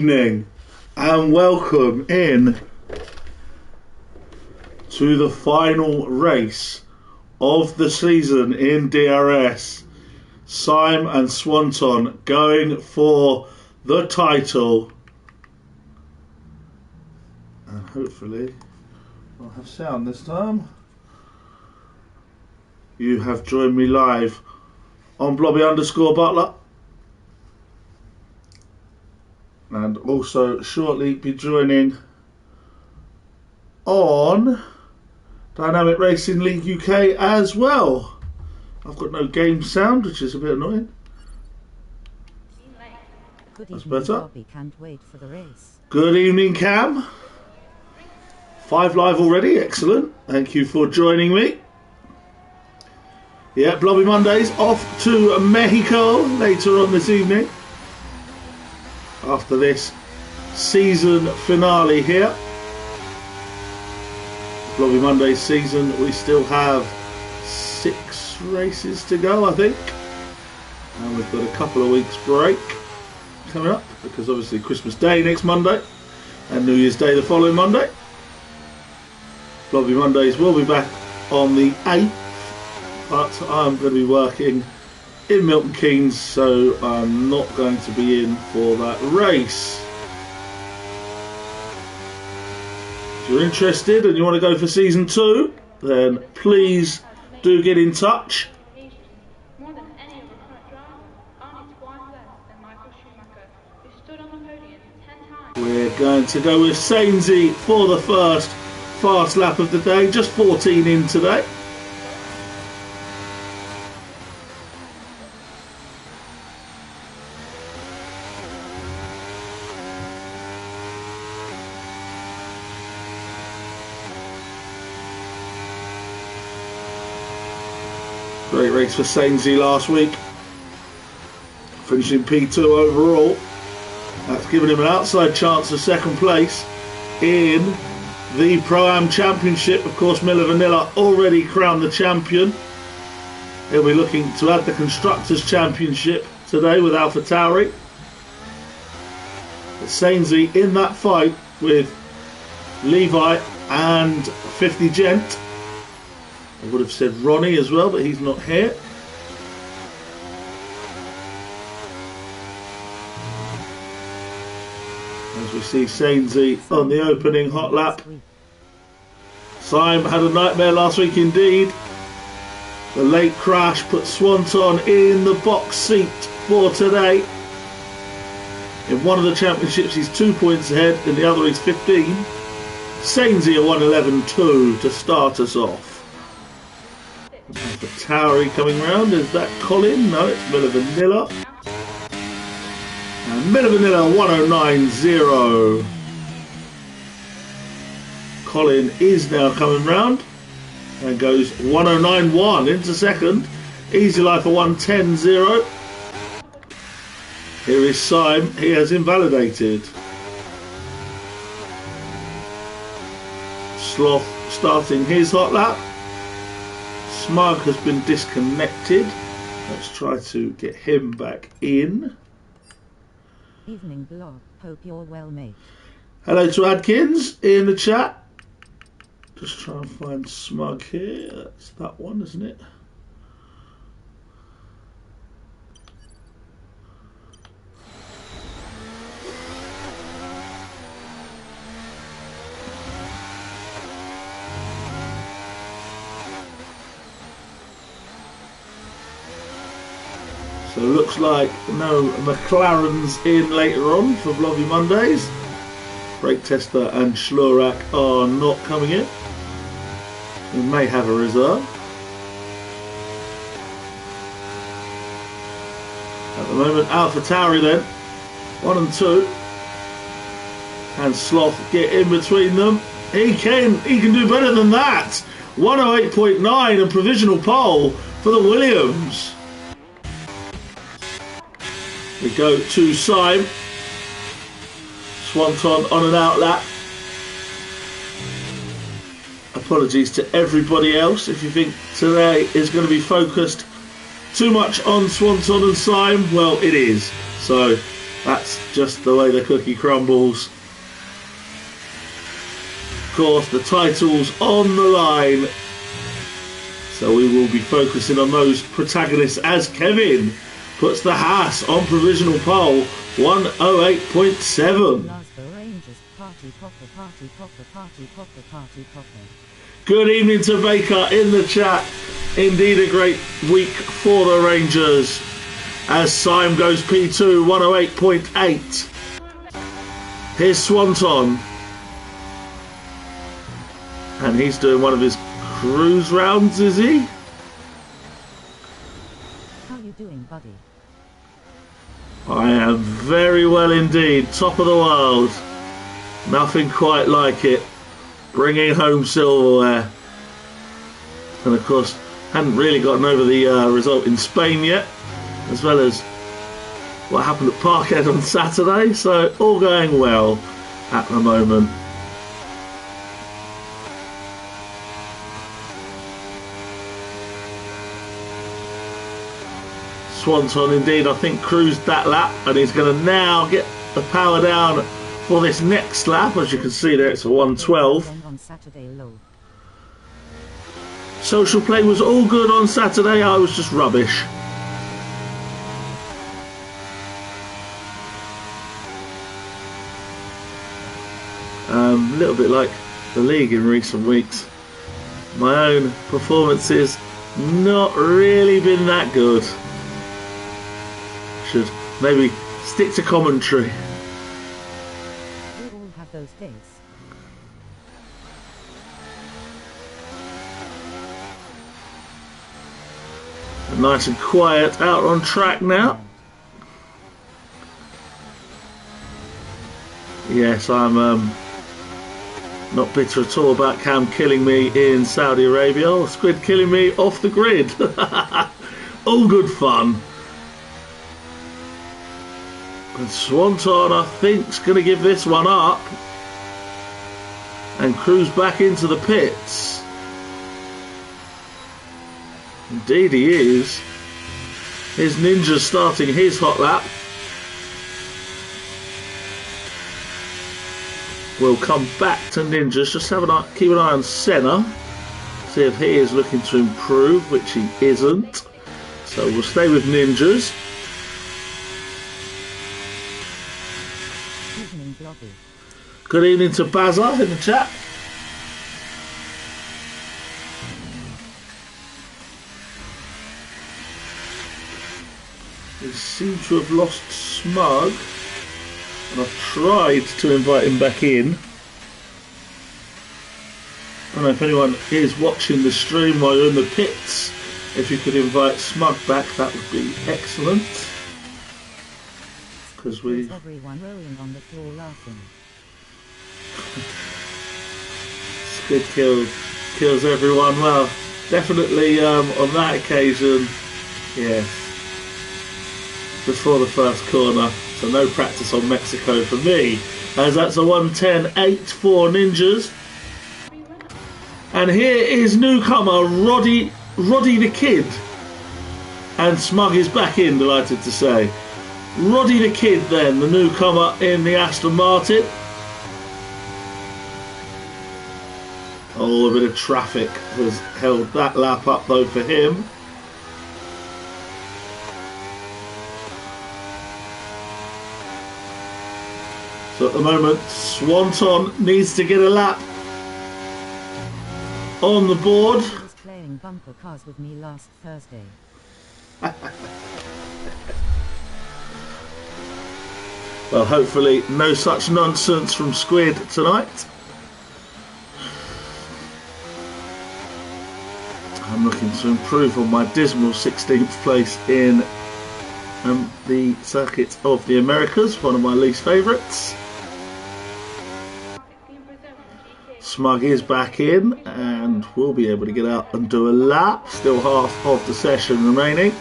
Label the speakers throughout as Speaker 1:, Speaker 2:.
Speaker 1: Evening and welcome in to the final race of the season in DRS. Syme and Swanton going for the title, and hopefully I'll have sound this time. You have joined me live on Blobby_Butler, and also shortly be joining on Dynamic Racing League UK as well. I've got no game sound, which is a bit annoying. That's better.
Speaker 2: Can't wait for the race.
Speaker 1: Good evening, Cam. 5 live already, excellent. Thank you for joining me. Yeah, Blobby Mondays off to Mexico later on this evening. After this season finale here, Blobby Mondays season, we still have 6 races to go, I think, and we've got a couple of weeks break coming up because obviously Christmas Day next Monday and New Year's Day the following Monday. Blobby Mondays will be back on the 8th, but I'm going to be working in Milton Keynes, so I'm not going to be in for that race. If you're interested and you want to go for season 2, then please do get in touch.
Speaker 3: More than any of the current drivers, only twice less than Michael Schumacher, who stood on the podium 10 times.
Speaker 1: We're going to go with Sainsy for the first fast lap of the day, just 14 in today. Great race for Sainsy last week, finishing P2 overall. That's given him an outside chance of second place in the Pro-Am Championship. Of course, Miller Vanilla already crowned the champion. He'll be looking to add the Constructors' Championship today with AlphaTauri. Sainsy in that fight with Levi and 50 Gent. I would have said Ronnie as well, but he's not here. As we see Sainsy on the opening hot lap. Syme had a nightmare last week indeed. The late crash put Swanton in the box seat for today. In one of the championships he's 2 points ahead, in the other he's 15. Sainsy a 1:11.2 to start us off. Towery coming round. Is that Colin? No, it's Miller Vanilla. And Miller Vanilla 1:09.0. Colin is now coming round and goes 1:09.1 into second. Easy Life a 1:10.0. Here is Syme. He has invalidated. Sloth starting his hot lap. Smug has been disconnected. Let's try to get him back in.
Speaker 2: Evening Blob, hope you're well, mate.
Speaker 1: Hello to Adkins in the chat. Just try and find Smug here. That's that one, isn't it? So it looks like no McLarens in later on for Blobby Mondays. Brake Tester and Schlurak are not coming in. We may have a reserve. At the moment, AlphaTauri then, 1 and 2. And Sloth get in between them. He can do better than that. 1:08.9 and provisional pole for the Williams. We go to Syme. Swanton on an out lap. Apologies to everybody else if you think today is going to be focused too much on Swanton and Syme. Well, it is. So That's just the way the cookie crumbles. Of course, the title's on the line, so we will be focusing on those protagonists as Kevin puts the Haas on provisional pole, 108.7.
Speaker 2: Glasgow Rangers, party popper, party popper, party popper, party popper.
Speaker 1: Good evening to Baker in the chat. Indeed a great week for the Rangers as Syme goes P2, 108.8. Here's Swanton. And he's doing one of his cruise rounds, is he?
Speaker 2: How you doing, buddy?
Speaker 1: I am very well indeed. Top of the world. Nothing quite like it. Bringing home silverware. And of course, hadn't really gotten over the result in Spain yet, as well as what happened at Parkhead on Saturday. So all going well at the moment. Swanton indeed, I think, cruised that lap, and he's going to now get the power down for this next lap. As you can see there, it's a 112.
Speaker 2: On Saturday low.
Speaker 1: Social play was all good on Saturday, I was just rubbish. A little bit like the league in recent weeks. My own performances not really been that good. Should maybe stick to commentary.
Speaker 2: We all have those days.
Speaker 1: Nice and quiet out on track now. Yes, I'm not bitter at all about Cam killing me in Saudi Arabia or Squid killing me off the grid. All good fun. And Swanton, I think, is going to give this one up and cruise back into the pits. Indeed he is. Here's Ninja starting his hot lap. We'll come back to Ninjas. Just keep an eye on Senna. See if he is looking to improve, which he isn't. So we'll stay with Ninjas.
Speaker 2: Evening, Blobby.
Speaker 1: Good evening to Bazza in the chat. We seem to have lost Smug, and I've tried to invite him back in. I don't know if anyone is watching the stream while you're in the pits. If you could invite Smug back, that would be excellent. Because we.
Speaker 2: Everyone rolling on the floor laughing.
Speaker 1: Squid kills everyone. Well, definitely on that occasion, yes. Before the first corner, so no practice on Mexico for me, as that's a 110.8 for Ninjas. And here is newcomer Roddy the Kid, and Smug is back in, delighted to say. Roddy the Kid then, the newcomer in the Aston Martin. Oh, a bit of traffic has held that lap up though for him. So at the moment, Swanton needs to get a lap on the board.
Speaker 2: He was playing bumper cars with me last Thursday.
Speaker 1: Well, hopefully no such nonsense from Squid tonight. I'm looking to improve on my dismal 16th place in the Circuit of the Americas, one of my least favourites. Smug is back in and will be able to get out and do a lap. Still half of the session remaining.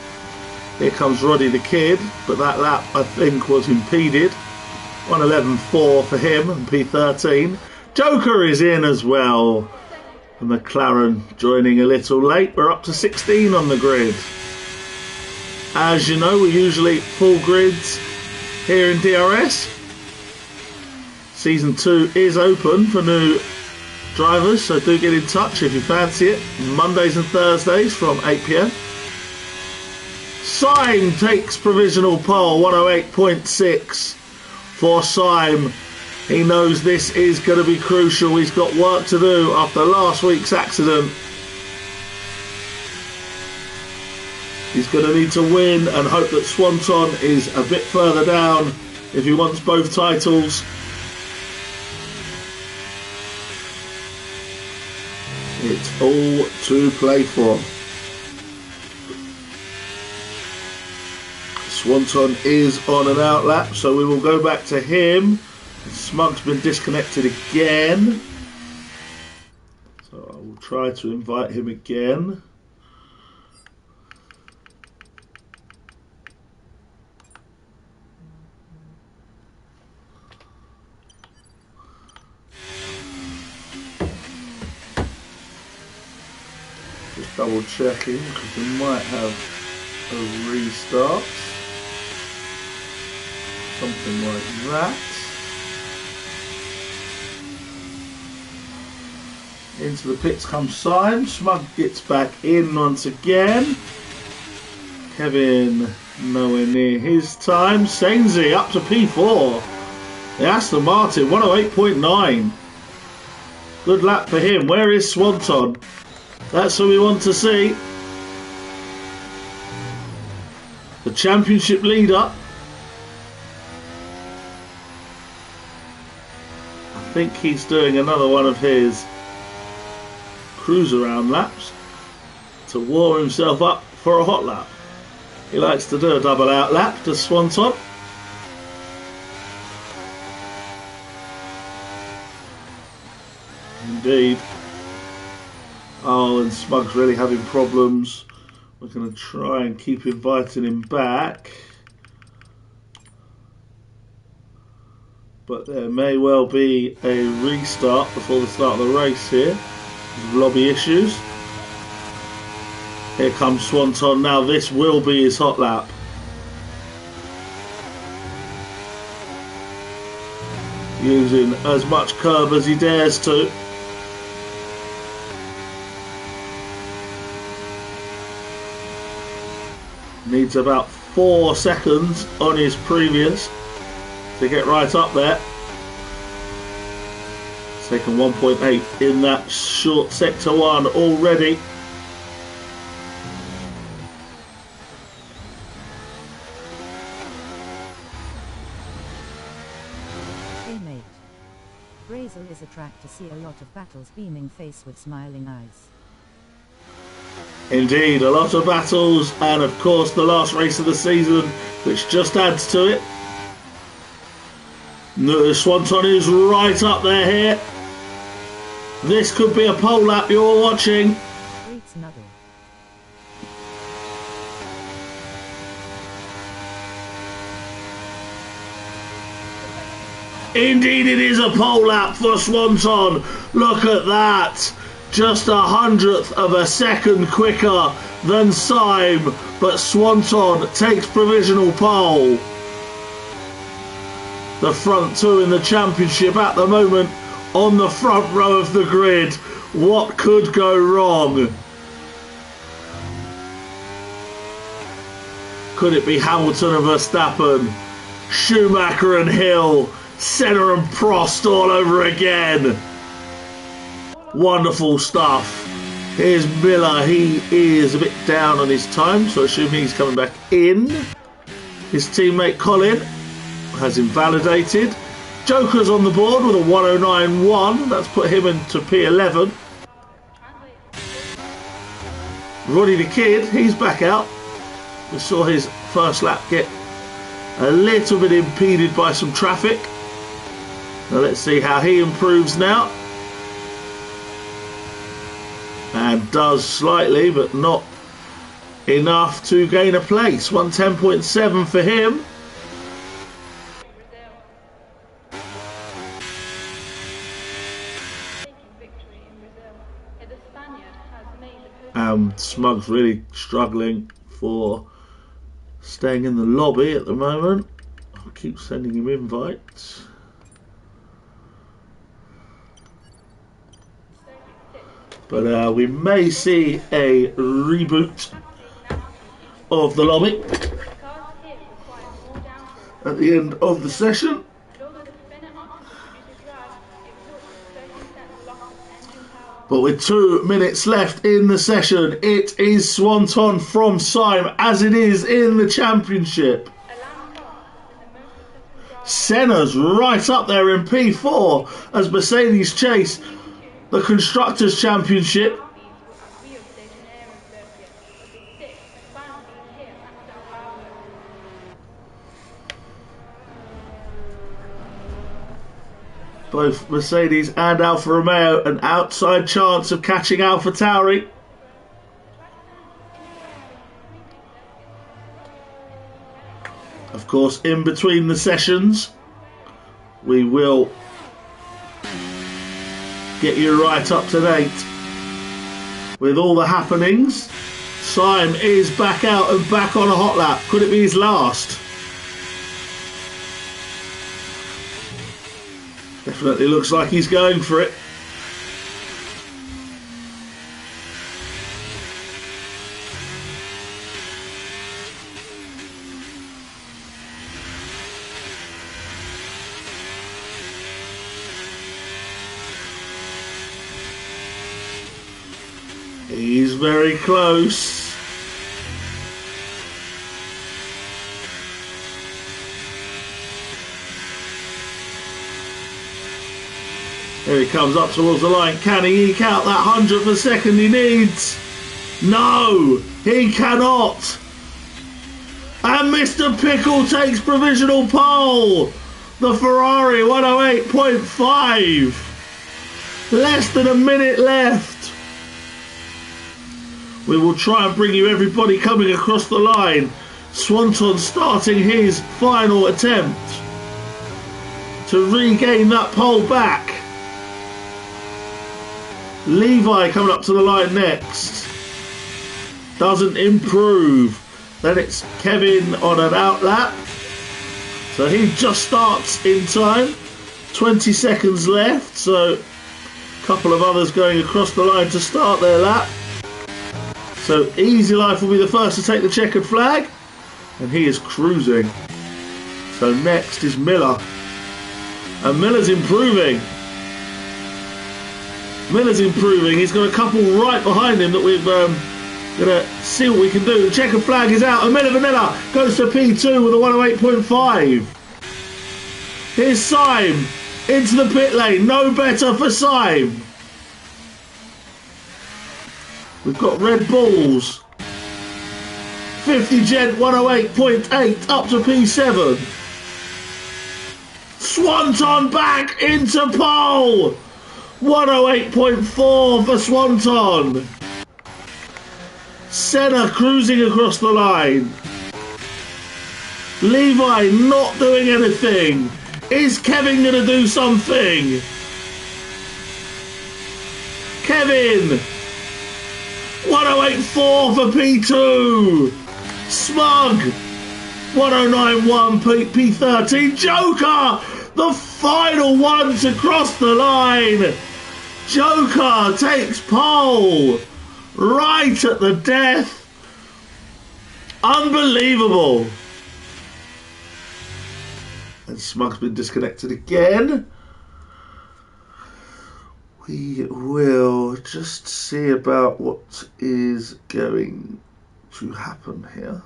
Speaker 1: Here comes Roddy the Kid, but that lap I think was impeded. 111.4 for him and P13. Joker is in as well. And McLaren joining a little late. We're up to 16 on the grid. As you know, we're usually full grids here in DRS. Season 2 is open for new drivers, so do get in touch if you fancy it. Mondays and Thursdays from 8 PM. Syme takes provisional pole, 108.6 for Syme. He knows this is going to be crucial. He's got work to do after last week's accident. He's going to need to win and hope that Swanton is a bit further down if he wants both titles. It's all to play for. Swanton is on an outlap, so we will go back to him. Smug's been disconnected again, so I will try to invite him again. Just double checking because we might have a restart. Something like that. Into the pits comes Syme. Smug gets back in once again. Kevin nowhere near his time. Sainsy up to P4. The Aston Martin 108.9. Good lap for him. Where is Swanton? That's what we want to see. The championship leader. I think he's doing another one of his cruise around laps to warm himself up for a hot lap. He likes to do a double out lap to Swanton. Indeed. Oh, and Smug's really having problems. We're going to try and keep inviting him back. But there may well be a restart before the start of the race here. Lobby issues. Here comes Swanton now. This will be his hot lap. Using as much curb as he dares to. Needs about 4 seconds on his previous to get right up there. Taken 1.8 in that short sector 1 already.
Speaker 2: Hey mate. Brazil is a track to see a lot of battles, beaming face with smiling eyes.
Speaker 1: Indeed, a lot of battles, and of course the last race of the season, which just adds to it. Swanton is right up there here. This could be a pole lap you're watching.
Speaker 2: Great snuggle.
Speaker 1: Indeed it is a pole lap for Swanton. Look at that. Just 100th of a second quicker than Syme, but Swanton takes provisional pole. The front 2 in the championship at the moment on the front row of the grid. What could go wrong? Could it be Hamilton and Verstappen, Schumacher and Hill, Senna and Prost all over again? Wonderful stuff. Here's Miller. He is a bit down on his time, so I assume he's coming back in. His teammate Colin has invalidated. Joker's on the board with a 109.1. That's put him into P11. Roddy the Kid, he's back out. We saw his first lap get a little bit impeded by some traffic. Now let's see how he improves now. And does slightly, but not enough to gain a place. 110.7 for him. Smug's really struggling for staying in the lobby at the moment. keep sending him invites. But we may see a reboot of the lobby at the end of the session. But with 2 minutes left in the session, it is Swanton from Syme, as it is in the championship. Senna's right up there in P4 as Mercedes chase the Constructors' Championship. Both Mercedes and Alfa Romeo an outside chance of catching Alpha Tauri. Of course, in between the sessions, we will get you right up to date with all the happenings. Syme is back out and back on a hot lap. Could it be his last? Definitely looks like he's going for it. He's very close. Here he comes up towards the line. Can he eke out that 100th of a second he needs? No, he cannot. And Mr. Pickle takes provisional pole. The Ferrari 108.5. Less than a minute left. We will try and bring you everybody coming across the line. Swanton starting his final attempt to regain that pole back. Levi coming up to the line next. Doesn't improve. Then it's Kevin on an outlap. So he just starts in time. 20 seconds left. So a couple of others going across the line to start their lap. So Easy Life will be the first to take the checkered flag. And he is cruising. So next is Miller. And Miller's improving. Miller's improving. He's got a couple right behind him that we're going to see what we can do. The checkered flag is out. And Miller Vanilla goes to P2 with a 108.5. Here's Syme into the pit lane. No better for Syme. We've got Red Bulls. 50 Gent 108.8 up to P7. Swanton back into pole. 108.4 for Swanton. Senna cruising across the line. Levi not doing anything. Is Kevin going to do something? Kevin. 108.4 for P2. Smug. 109.1 P13. Joker. The final one to cross the line. Joker takes pole right at the death. Unbelievable. And Smug's been disconnected again. We will just see about what is going to happen here.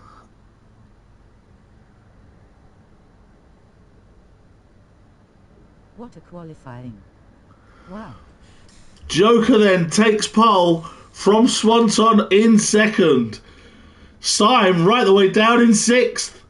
Speaker 2: What a qualifying. Wow.
Speaker 1: Joker then takes pole from Swanton in second. Syme right the way down in sixth.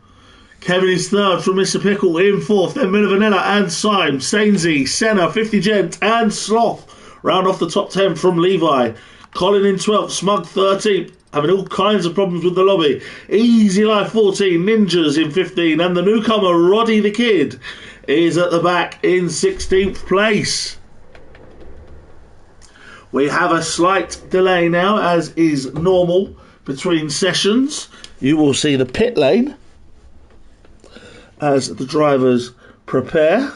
Speaker 1: Kevin is third from Mr. Pickle in fourth. Then Miller Vanilla and Syme. Sainsy, Senna, 50 Gent and Sloth round off the top 10 from Levi. Colin in 12th. Smug 13th. Having all kinds of problems with the lobby. Easy Life 14. Ninjas in 15. And the newcomer Roddy the Kid is at the back in 16th place. We have a slight delay now, as is normal between sessions. You will see the pit lane as the drivers prepare.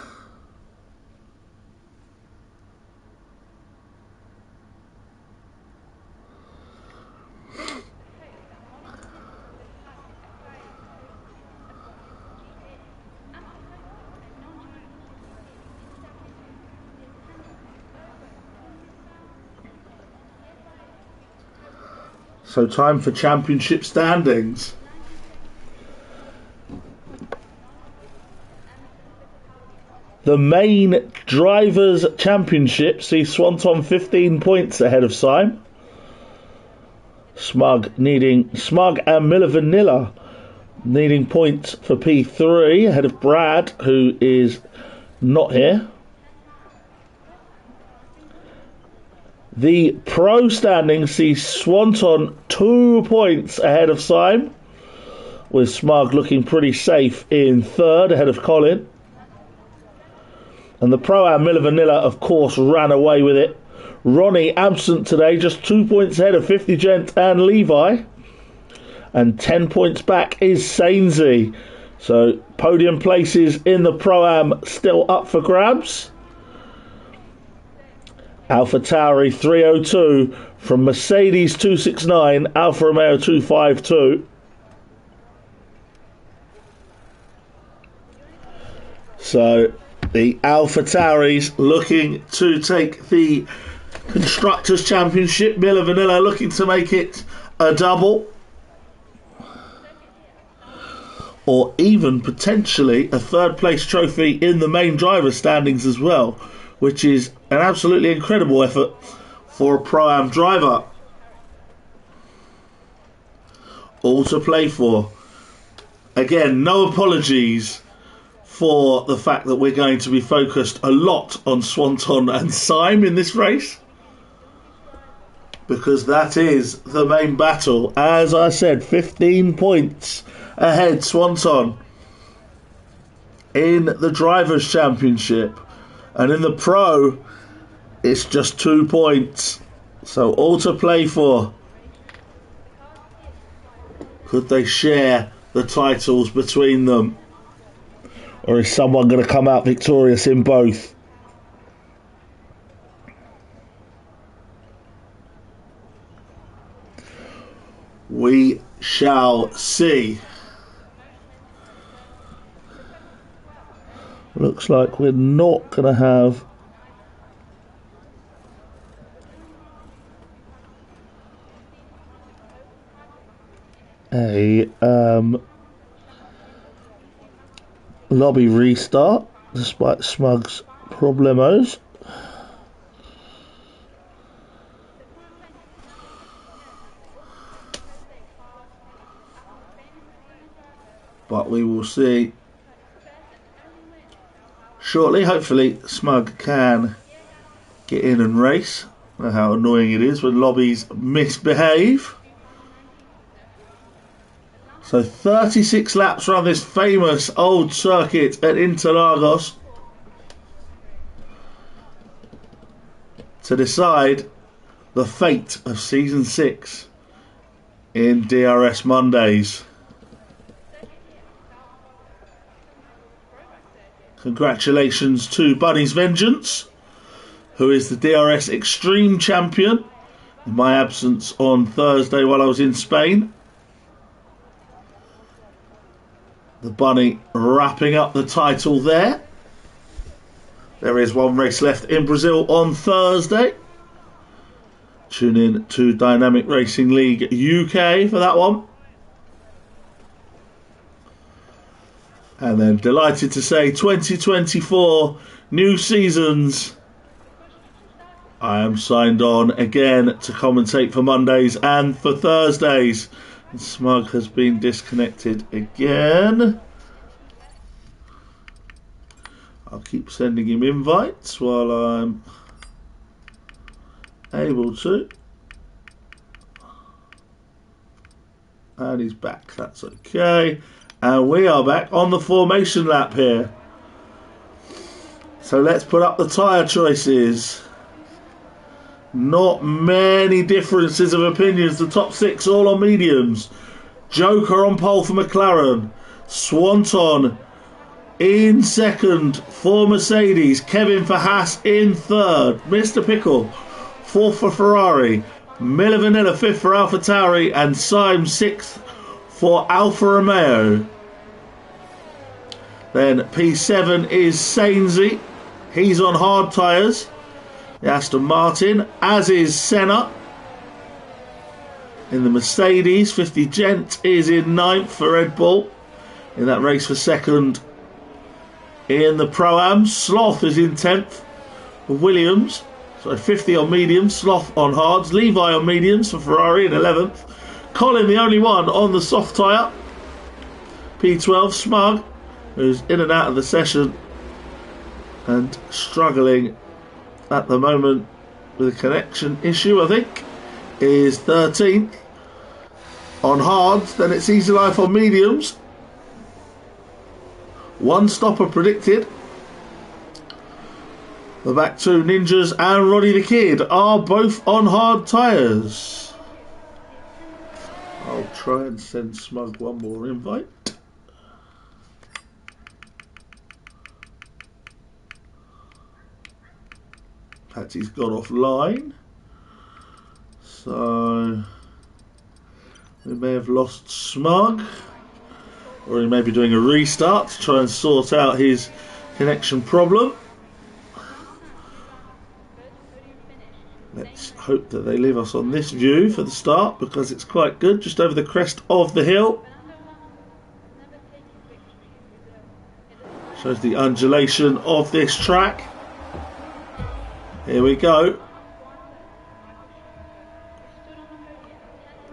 Speaker 1: So time for championship standings. The main Drivers' Championship sees Swanton 15 points ahead of Syme. Smug and Miller Vanilla needing points for P3 ahead of Brad, who is not here. The Pro standing sees Swanton 2 points ahead of Syme, with Smug looking pretty safe in third ahead of Colin. And the Pro-Am Miller Vanilla, of course, ran away with it. Ronnie absent today, just 2 points ahead of 50 Gent and Levi. And 10 points back is Sainsey. So podium places in the Pro-Am still up for grabs. Alpha Tauri 302 from Mercedes 269, Alfa Romeo 252. So the Alpha Tauris looking to take the Constructors' Championship. Miller Vanilla looking to make it a double. Or even potentially a third place trophy in the main driver standings as well, which is an absolutely incredible effort for a Pro-Am driver. All to play for. Again, no apologies for the fact that we're going to be focused a lot on Swanton and Syme in this race, because that is the main battle. As I said, 15 points ahead Swanton in the Drivers' Championship, and in the Pro it's just 2 points, so all to play for. Could they share the titles between them, or is someone going to come out victorious in both? We shall see. Looks like we're not going to have a lobby restart despite Smug's problemos. But we will see shortly. Hopefully Smug can get in and race. I know how annoying it is when lobbies misbehave. So 36 laps around this famous old circuit at Interlagos to decide the fate of Season 6 in DRS Mondays. Congratulations to Bunny's Vengeance, who is the DRS Extreme Champion, in my absence on Thursday while I was in Spain. The Bunny wrapping up the title there. There is one race left in Brazil on Thursday. Tune in to Dynamic Racing League UK for that one. And then delighted to say 2024 new seasons. I am signed on again to commentate for Mondays and for Thursdays. And Smug has been disconnected again. I'll keep sending him invites while I'm able to. And he's back, that's okay. And we are back on the formation lap here. So let's put up the tyre choices. Not many differences of opinions. The top 6 all on mediums. Joker on pole for McLaren. Swanton In second for Mercedes, Kevin for Haas in third, Mr. Pickle fourth for Ferrari, Miller Vanilla fifth for AlphaTauri, and Syme sixth for Alfa Romeo. Then P7 is Sainsy, he's on hard tyres, the Aston Martin, as is Senna. In the Mercedes, 50 Gent is in ninth for Red Bull in that race for second. In the Pro-Am, Sloth is in 10th for Williams. So 50 on mediums, Sloth on hards, Levi on mediums for Ferrari in 11th. Colin, the only one on the soft tyre. P12, Smug, who's in and out of the session and struggling at the moment with a connection issue, I think, is 13th. On hards, then it's Easy Life on mediums. One stopper predicted. The back two, Ninjas and Roddy the Kid, are both on hard tyres. I'll try and send Smug one more invite. Patty's got offline. So we may have lost Smug. Or he may be doing a restart to try and sort out his connection problem. Let's hope that they leave us on this view for the start, because it's quite good, just over the crest of the hill. Shows the undulation of this track. Here we go.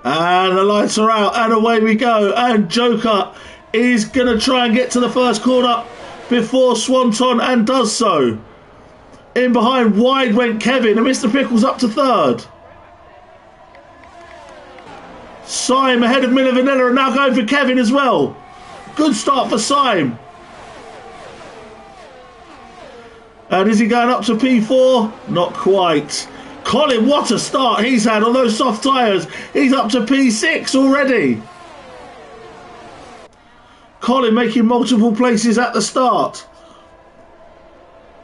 Speaker 1: And the lights are out and away we go. And Joker is going to try and get to the first corner before Swanton, and does so. In behind, wide went Kevin, and Mr. Pickles up to third. Syme ahead of Miller Vanilla, and now going for Kevin as well. Good start for Syme. And is he going up to P4? Not quite. Colin, what a start he's had on those soft tyres. He's up to P6 already. Colin making multiple places at the start.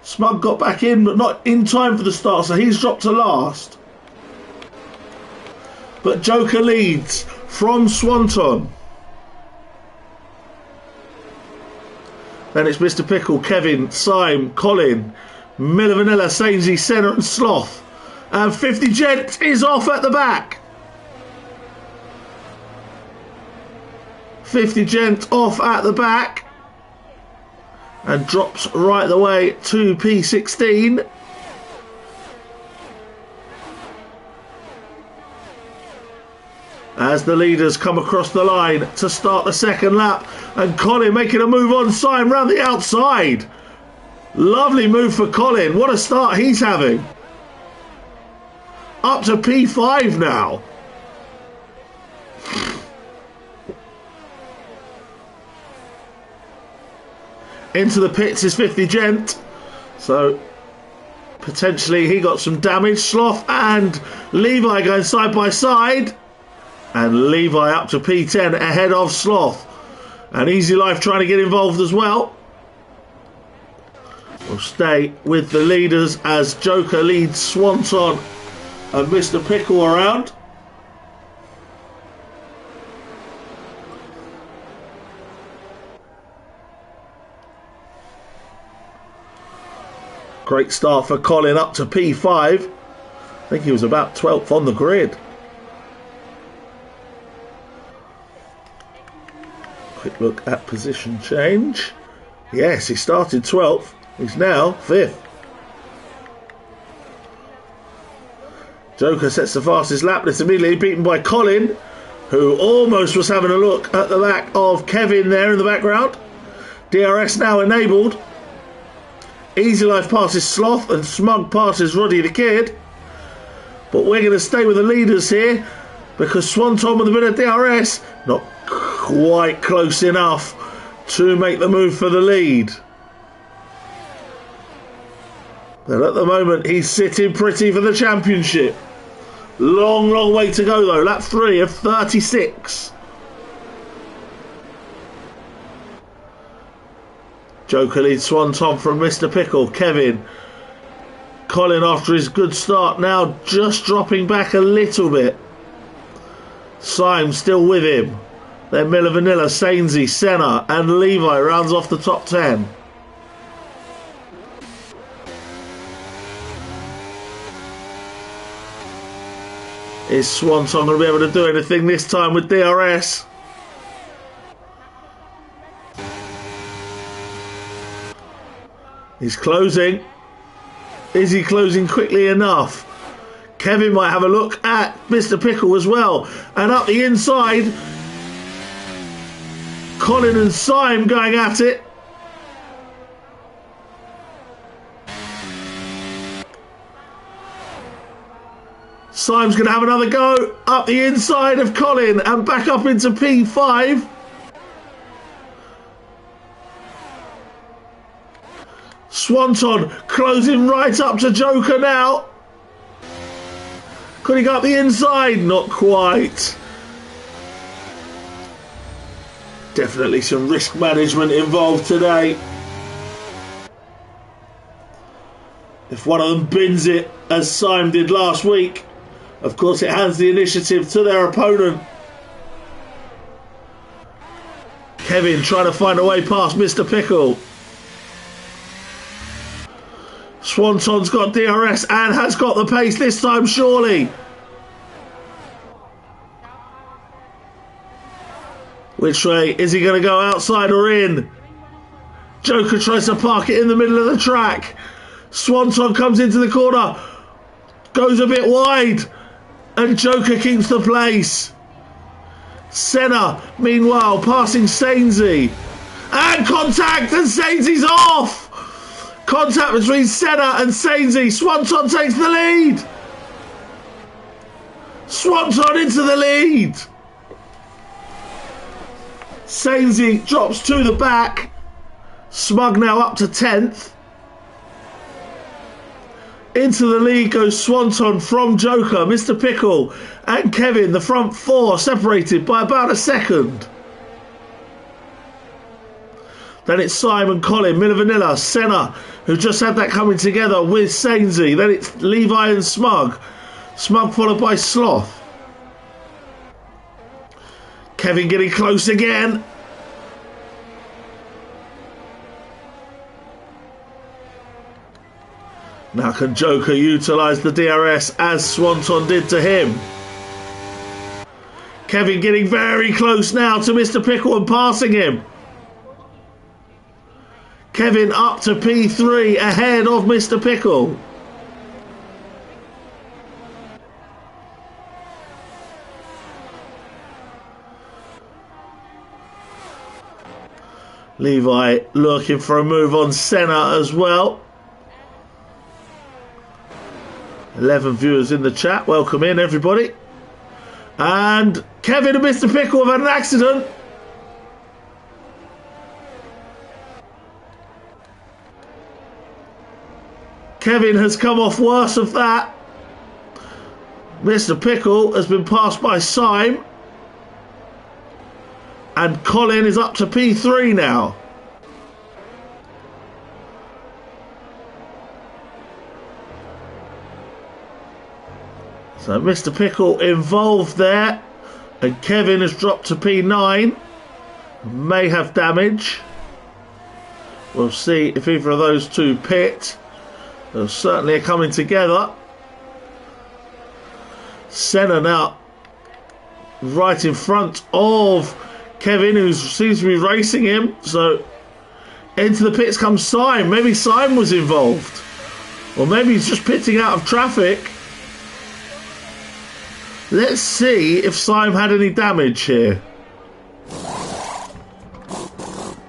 Speaker 1: Smug got back in, but not in time for the start, so he's dropped to last. But Joker leads from Swanton. Then it's Mr. Pickle, Kevin, Syme, Colin, Miller Vanilla, Sainsy, Senna and Sloth. And 50 Gent is off at the back. 50 Gent off at the back. And drops right the way to P16. As the leaders come across the line to start the second lap. And Colin making a move on Syme round the outside. Lovely move for Colin. What a start he's having. Up to P5 now. Into the pits is 50 Gent. So potentially he got some damage. Sloth and Levi going side by side. And Levi up to P10 ahead of Sloth. And Easy Life trying to get involved as well. We'll stay with the leaders as Joker leads Swanton and Mr. Pickle around. Great start for Colin up to P5. I think he was about 12th on the grid. Quick look at position change. Yes, he started 12th. He's now 5th. Joker sets the fastest lap. It's immediately beaten by Colin, who almost was having a look at the back of Kevin there in the background. DRS now enabled. Easy Life passes Sloth and Smug passes Roddy the Kid. But we're going to stay with the leaders here because Swanton with a bit of DRS, not quite close enough to make the move for the lead. But at the moment he's sitting pretty for the championship. Long, long way to go though. Lap 3 of 36. Joker leads Swanton from Mr. Pickle. Kevin. Colin after his good start now just dropping back a little bit. Syme still with him. Then Miller Vanilla, Sainsy, Senna and Levi rounds off the top 10. Is Swanton going to be able to do anything this time with DRS? He's closing. Is he closing quickly enough? Kevin might have a look at Mr. Pickle as well. And up the inside, Colin and Syme going at it. Syme's going to have another go up the inside of Colin and back up into P5. Swanton closing right up to Joker now. Could he go up the inside? Not quite. Definitely some risk management involved today. If one of them bins it, as Syme did last week, of course it hands the initiative to their opponent. Kevin trying to find a way past Mr. Pickle. Swanton's got DRS and has got the pace this time, surely. Which way? Is he going to go outside or in? Joker tries to park it in the middle of the track. Swanton comes into the corner. Goes a bit wide. And Joker keeps the place. Senna, meanwhile, passing Sainsy. And contact, and Sainsy's off. Contact between Senna and Sainsy. Swanton takes the lead. Swanton into the lead. Sainsy drops to the back. Smug now up to 10th. Into the lead goes Swanton from Joker, Mr. Pickle and Kevin. The front four separated by about a second. Then it's Simon, Colin, Miller Vanilla, Senna, who just had that coming together with Sainsy. Then it's Levi and Smug. Smug followed by Sloth. Kevin getting close again. Now can Joker utilise the DRS as Swanton did to him. Kevin getting very close now to Mr. Pickle and passing him. Kevin up to P3 ahead of Mr. Pickle. Levi looking for a move on Senna as well. 11 viewers in the chat. Welcome in, everybody. And Kevin and Mr. Pickle have had an accident. Kevin has come off worse of that. Mr. Pickle has been passed by Syme. And Colin is up to P3 now. So Mr. Pickle involved there. And Kevin has dropped to P9. May have damage. We'll see if either of those two pit. They certainly are coming together. Senna now right in front of Kevin, who seems to be racing him. So into the pits comes Syme. Maybe Syme was involved. Or maybe he's just pitting out of traffic. Let's see if Syme had any damage here.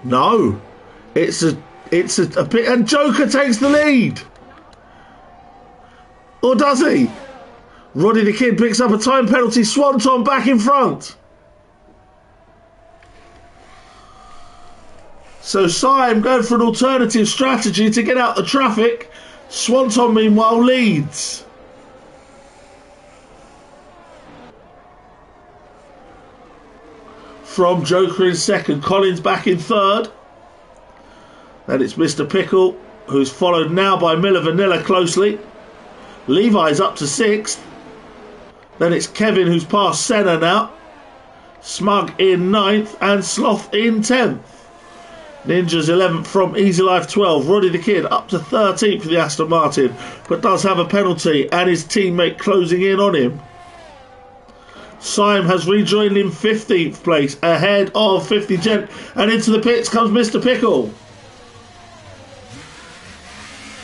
Speaker 1: No. It's a pit, and Joker takes the lead. Or does he? Roddy the Kid picks up a time penalty. Swanton back in front. So Syme going for an alternative strategy to get out the traffic. Swanton meanwhile leads. From Joker in second. Colin's back in third. Then it's Mr. Pickle, who's followed now by Miller Vanilla closely. Levi's up to 6th. Then it's Kevin, who's past Senna now. Smug in 9th and Sloth in 10th. Ninja's 11th from Easy Life 12. Roddy the Kid up to 13th for the Aston Martin, but does have a penalty and his teammate closing in on him. Syme has rejoined in 15th place ahead of 50 Gent, and into the pits comes Mr. Pickle.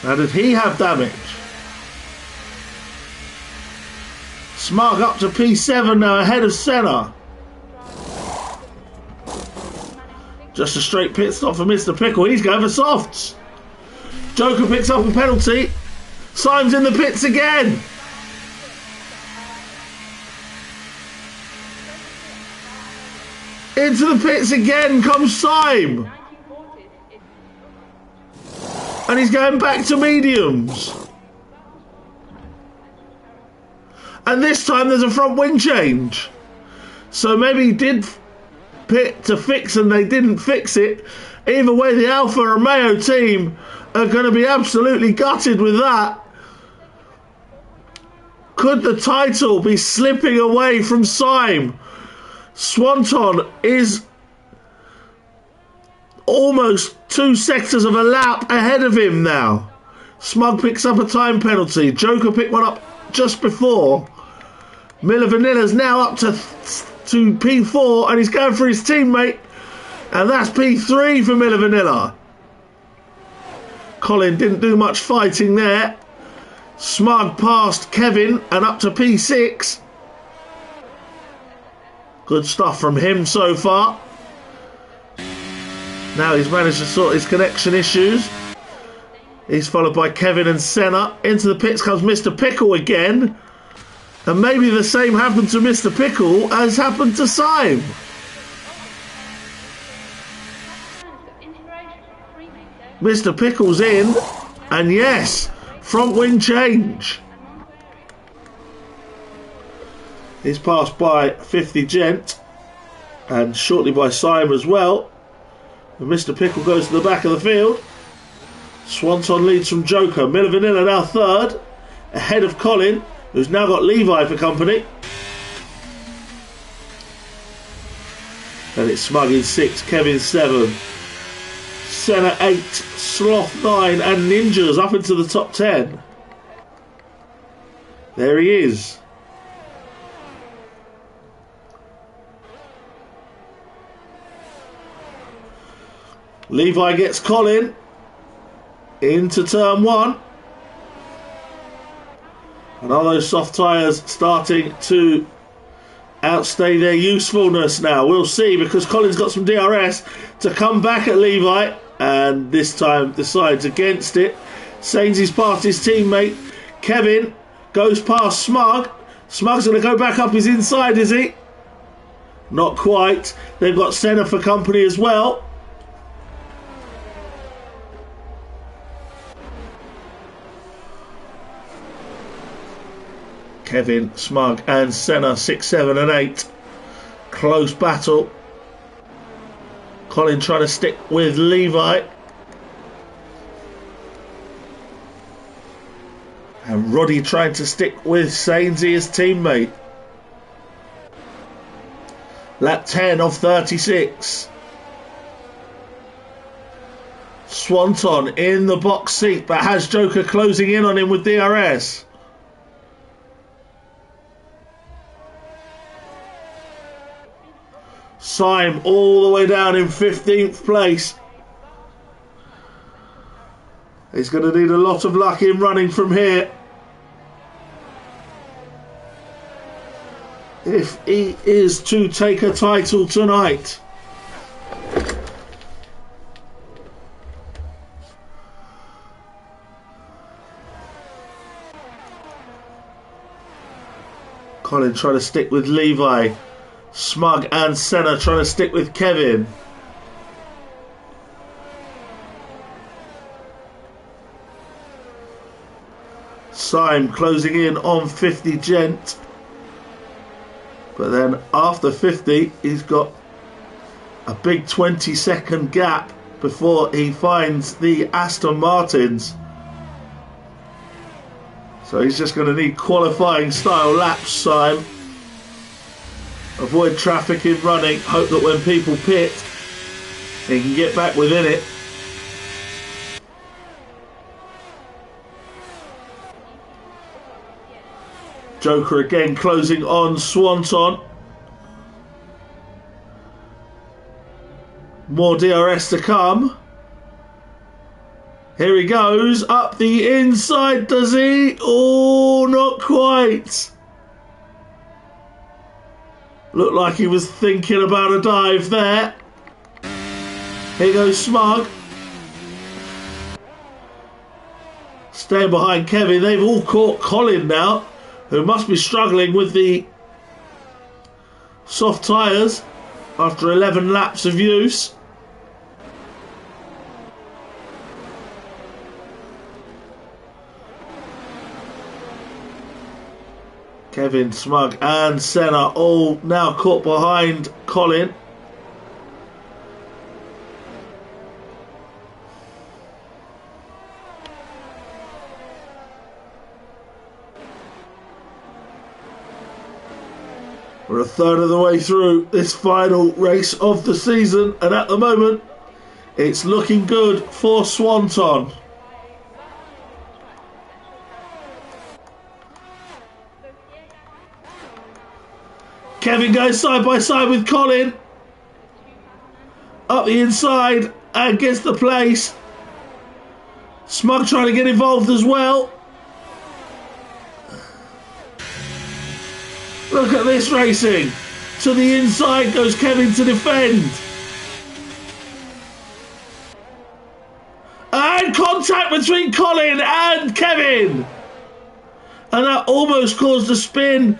Speaker 1: Now, did he have damage? Smug up to P7 now ahead of Senna. Just a straight pit stop for Mr. Pickle. He's going for softs. Joker picks up a penalty. Syme's in the pits again. Into the pits again comes Syme. And he's going back to mediums. And this time there's a front wing change. So maybe he did pit to fix and they didn't fix it. Either way, the Alfa Romeo team are going to be absolutely gutted with that. Could the title be slipping away from Syme? Swanton is almost 2 sectors of a lap ahead of him now. Smug picks up a time penalty. Joker picked one up just before. Miller Vanilla's now up to P4 and he's going for his teammate, and that's P3 for Miller Vanilla. Colin didn't do much fighting there. Smug past Kevin and up to P6. Good stuff from him so far. Now he's managed to sort his connection issues. He's followed by Kevin and Senna. Into the pits comes Mr. Pickle again. And maybe the same happened to Mr. Pickle as happened to Syme. Mr. Pickle's in. And yes, front wing change. He's passed by 50 Gent. And shortly by Syme as well. And Mr. Pickle goes to the back of the field. Swanton leads from Joker. Miller Vanilla now 3rd. Ahead of Colin, who's now got Levi for company. And it's Smug in 6, Kevin 7, Senna 8, Sloth 9, and Ninja's up into the top 10. There he is. Levi gets Colin into turn 1. And are those soft tyres starting to outstay their usefulness now? We'll see, because Colin's got some DRS to come back at Levi, and this time decides against it. Sainzy's past his teammate. Kevin goes past Smug. Smug's going to go back up his inside, is he? Not quite. They've got Senna for company as well. Kevin, Smug and Senna 6, 7 and 8. Close battle. Colin trying to stick with Levi. And Roddy trying to stick with Sainsy, his teammate. Lap 10 of 36. Swanton in the box seat, but has Joker closing in on him with DRS. Syme all the way down in 15th place. He's going to need a lot of luck in running from here if he is to take a title tonight. Colin trying to stick with Levi. Smug and Senna trying to stick with Kevin. Syme closing in on 50 Gent. But then after 50, he's got a big 20-second gap before he finds the Aston Martins. So he's just going to need qualifying style laps time. Avoid traffic in running. Hope that when people pit, he can get back within it. Joker again closing on Swanton. More DRS to come. Here he goes. Up the inside, does he? Oh, not quite. Looked like he was thinking about a dive there. Here goes Smug. Staying behind Kevin. They've all caught Colin now, who must be struggling with the soft tyres after 11 laps of use. Kevin, Smug and Senna all now caught behind Colin. We're a third of the way through this final race of the season, and at the moment it's looking good for Swanton. Kevin goes side by side with Colin. Up the inside and gets the place. Smug trying to get involved as well. Look at this racing. To the inside goes Kevin to defend. And contact between Colin and Kevin. And that almost caused a spin.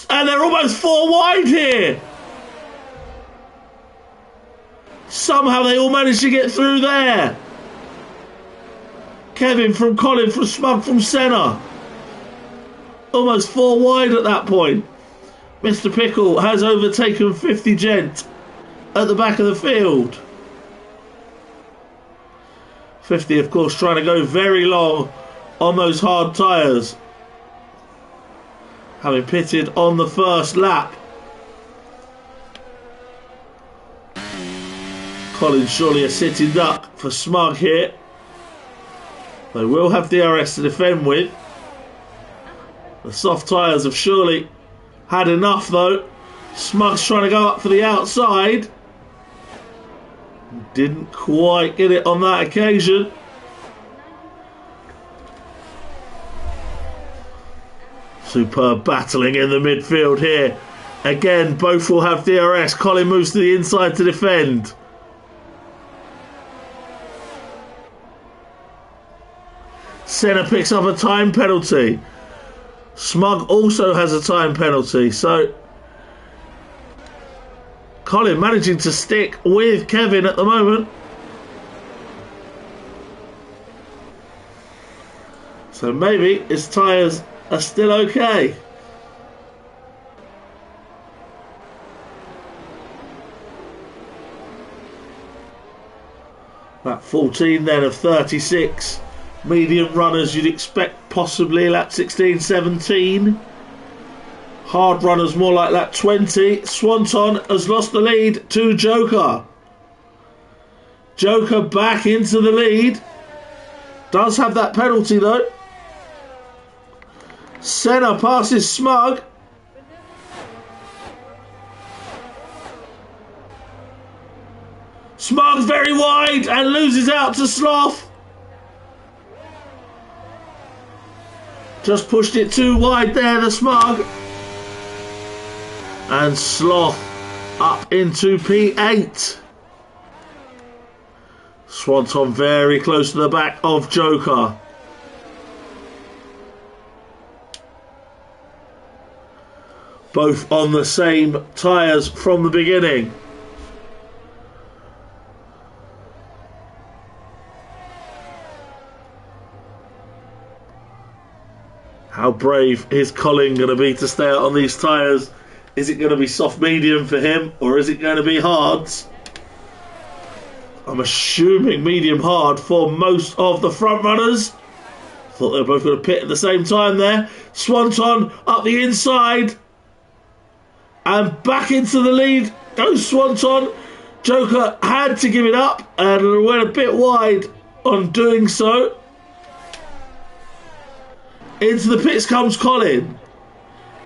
Speaker 1: And they're almost 4 wide here. Somehow they all managed to get through there. Kevin from Colin, from Smug, from Senna. Almost 4 wide at that point. Mr. Pickle has overtaken 50 Gent at the back of the field. 50, of course, trying to go very long on those hard tyres, having pitted on the first lap. Colin surely a sitting duck for Smug here. They will have DRS to defend with. The soft tyres have surely had enough though. Smug's trying to go up for the outside. Didn't quite get it on that occasion. Superb battling in the midfield here. Again, both will have DRS. Colin moves to the inside to defend. Senna picks up a time penalty. Smug also has a time penalty. So Colin managing to stick with Kevin at the moment. So maybe his tyres are still okay. That 14 then of 36 medium runners you'd expect possibly lap 16, 17. Hard runners more like lap 20. Swanton has lost the lead to Joker. Joker back into the lead. Does have that penalty though. Senna passes Smug. Smug's very wide and loses out to Sloth. Just pushed it too wide there, the Smug. And Sloth up into P8. Swanton very close to the back of Joker. Both on the same tyres from the beginning. How brave is Colin going to be to stay out on these tyres? Is it going to be soft medium for him or is it going to be hards? I'm assuming medium hard for most of the front runners. Thought they were both going to pit at the same time there. Swanton up the inside. And back into the lead goes Swanton. Joker had to give it up and went a bit wide on doing so. Into the pits comes Colin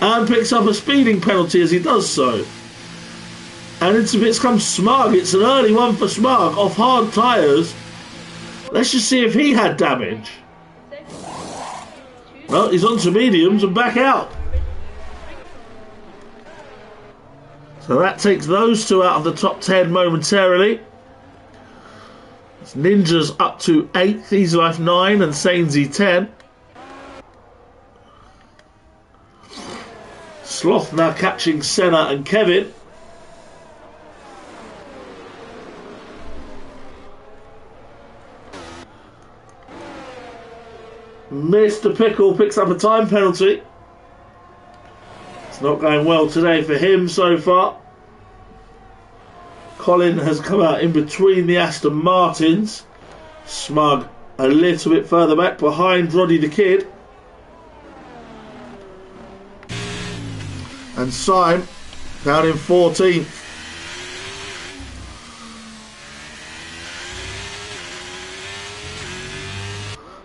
Speaker 1: and picks up a speeding penalty as he does so. And into the pits comes Smug. It's an early one for Smug off hard tyres. Let's just see if he had damage. Well, he's onto mediums and back out. So that takes those two out of the top 10 momentarily. It's Ninja's up to 8th, Easy Life 9 and Sainsy 10. Sloth now catching Senna and Kevin. Mr. Pickle picks up a time penalty. It's not going well today for him so far. Colin has come out in between the Aston Martins. Smug a little bit further back behind Roddy the Kid. And Syme down in 14th.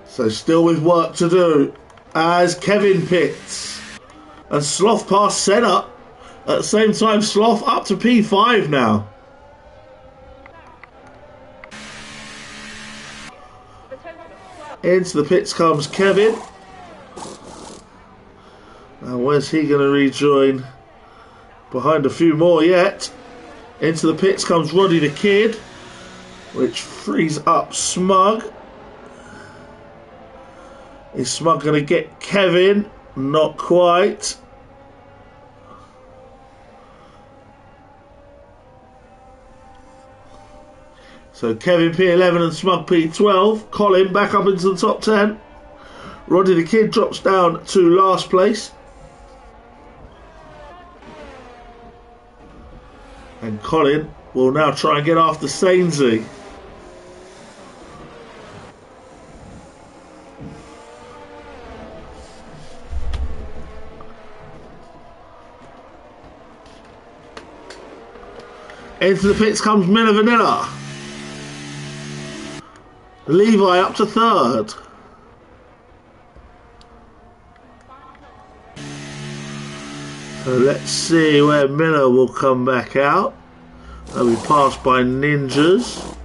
Speaker 1: So still with work to do as Kevin pits. And Sloth past Senna. At the same time, Sloth up to P5 now. Into the pits comes Kevin. Now where's he going to rejoin? Behind a few more yet. Into the pits comes Roddy the Kid, which frees up Smug. Is Smug going to get Kevin? Not quite. So Kevin P11 and Smug P12. Colin back up into the top 10. Roddy the Kid drops down to last place. And Colin will now try and get after Sainsy. Into the pits comes Miller Vanilla. Levi up to 3rd. So let's see where Miller will come back out. They'll be passed by Ninjas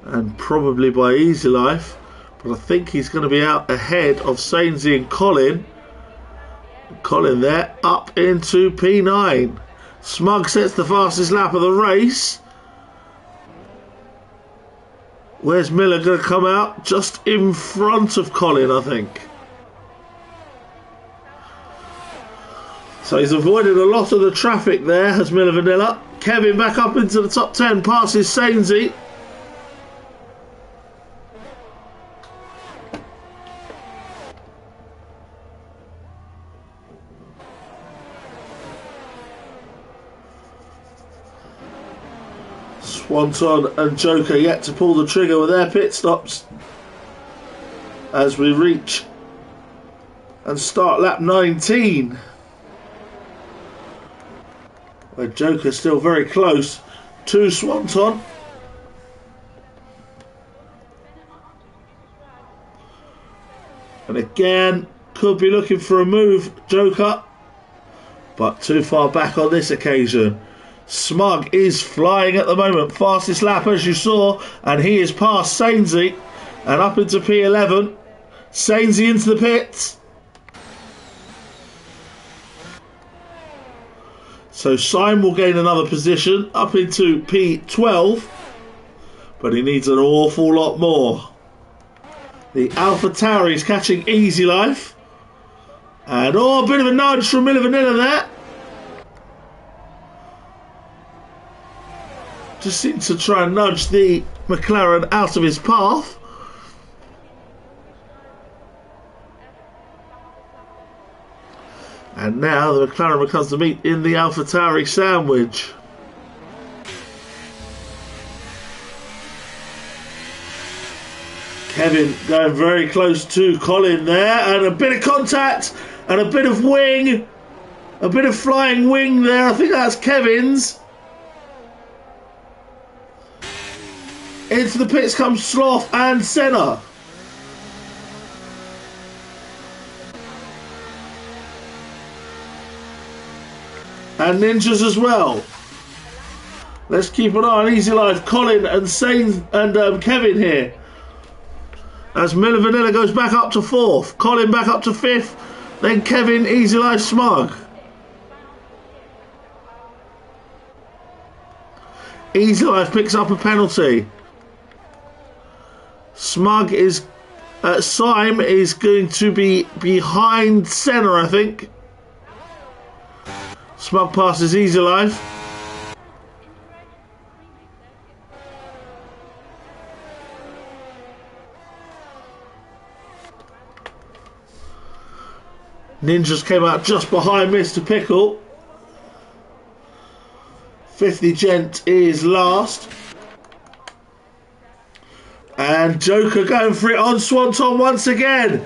Speaker 1: and probably by Easy Life. But I think he's going to be out ahead of Sainsy and Colin. Colin there up into P9. Smug sets the fastest lap of the race. Where's Miller going to come out? Just in front of Colin, I think. So he's avoided a lot of the traffic there, has Miller Vanilla. Kevin back up into the top 10, passes Sainsy. Swanton and Joker yet to pull the trigger with their pit stops as we reach and start lap 19, where Joker's still very close to Swanton. And again, could be looking for a move, Joker, but too far back on this occasion. Smug is flying at the moment, fastest lap as you saw, and he is past Sainsy and up into P11. Sainsy into the pits. So Syme will gain another position up into P12, but he needs an awful lot more. The Alpha Tauri is catching Easy Life, and a bit of a nudge from Miller Vanilla there. Just seems to try and nudge the McLaren out of his path. And now the McLaren becomes the meat in the AlphaTauri sandwich. Kevin going very close to Colin there, and a bit of contact and a bit of wing, a bit of flying wing there. I think that's Kevin's. Into the pits comes Sloth and Senna. And Ninjas as well. Let's keep an eye on Easy Life, Colin and Sain and Kevin here. As Miller Vanilla goes back up to 4th, Colin back up to 5th, then Kevin, Easy Life, Smug. Easy Life picks up a penalty. Smug is... Syme is going to be behind Senna, I think. Smug passes Easy Life. Ninjas came out just behind Mr. Pickle. 50 Gent is last. And Joker going for it on Swanton once again.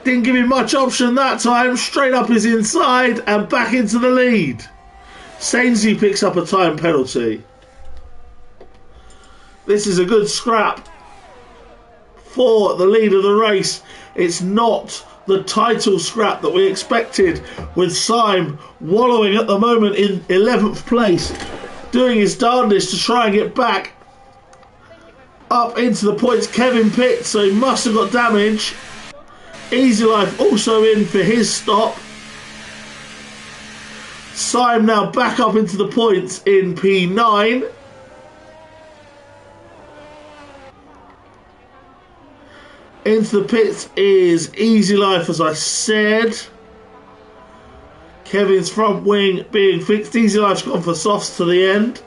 Speaker 1: Didn't give him much option that time. Straight up his inside and back into the lead. Sainsy picks up a time penalty. This is a good scrap for the lead of the race. It's not the title scrap that we expected, with Syme wallowing at the moment in 11th place, doing his darndest to try and get back up into the points. Kevin pits, so he must have got damage. Easy Life also in for his stop. Syme now back up into the points in P9. Into the pits is Easy Life, as I said. Kevin's front wing being fixed. Easy Life's gone for softs to the end.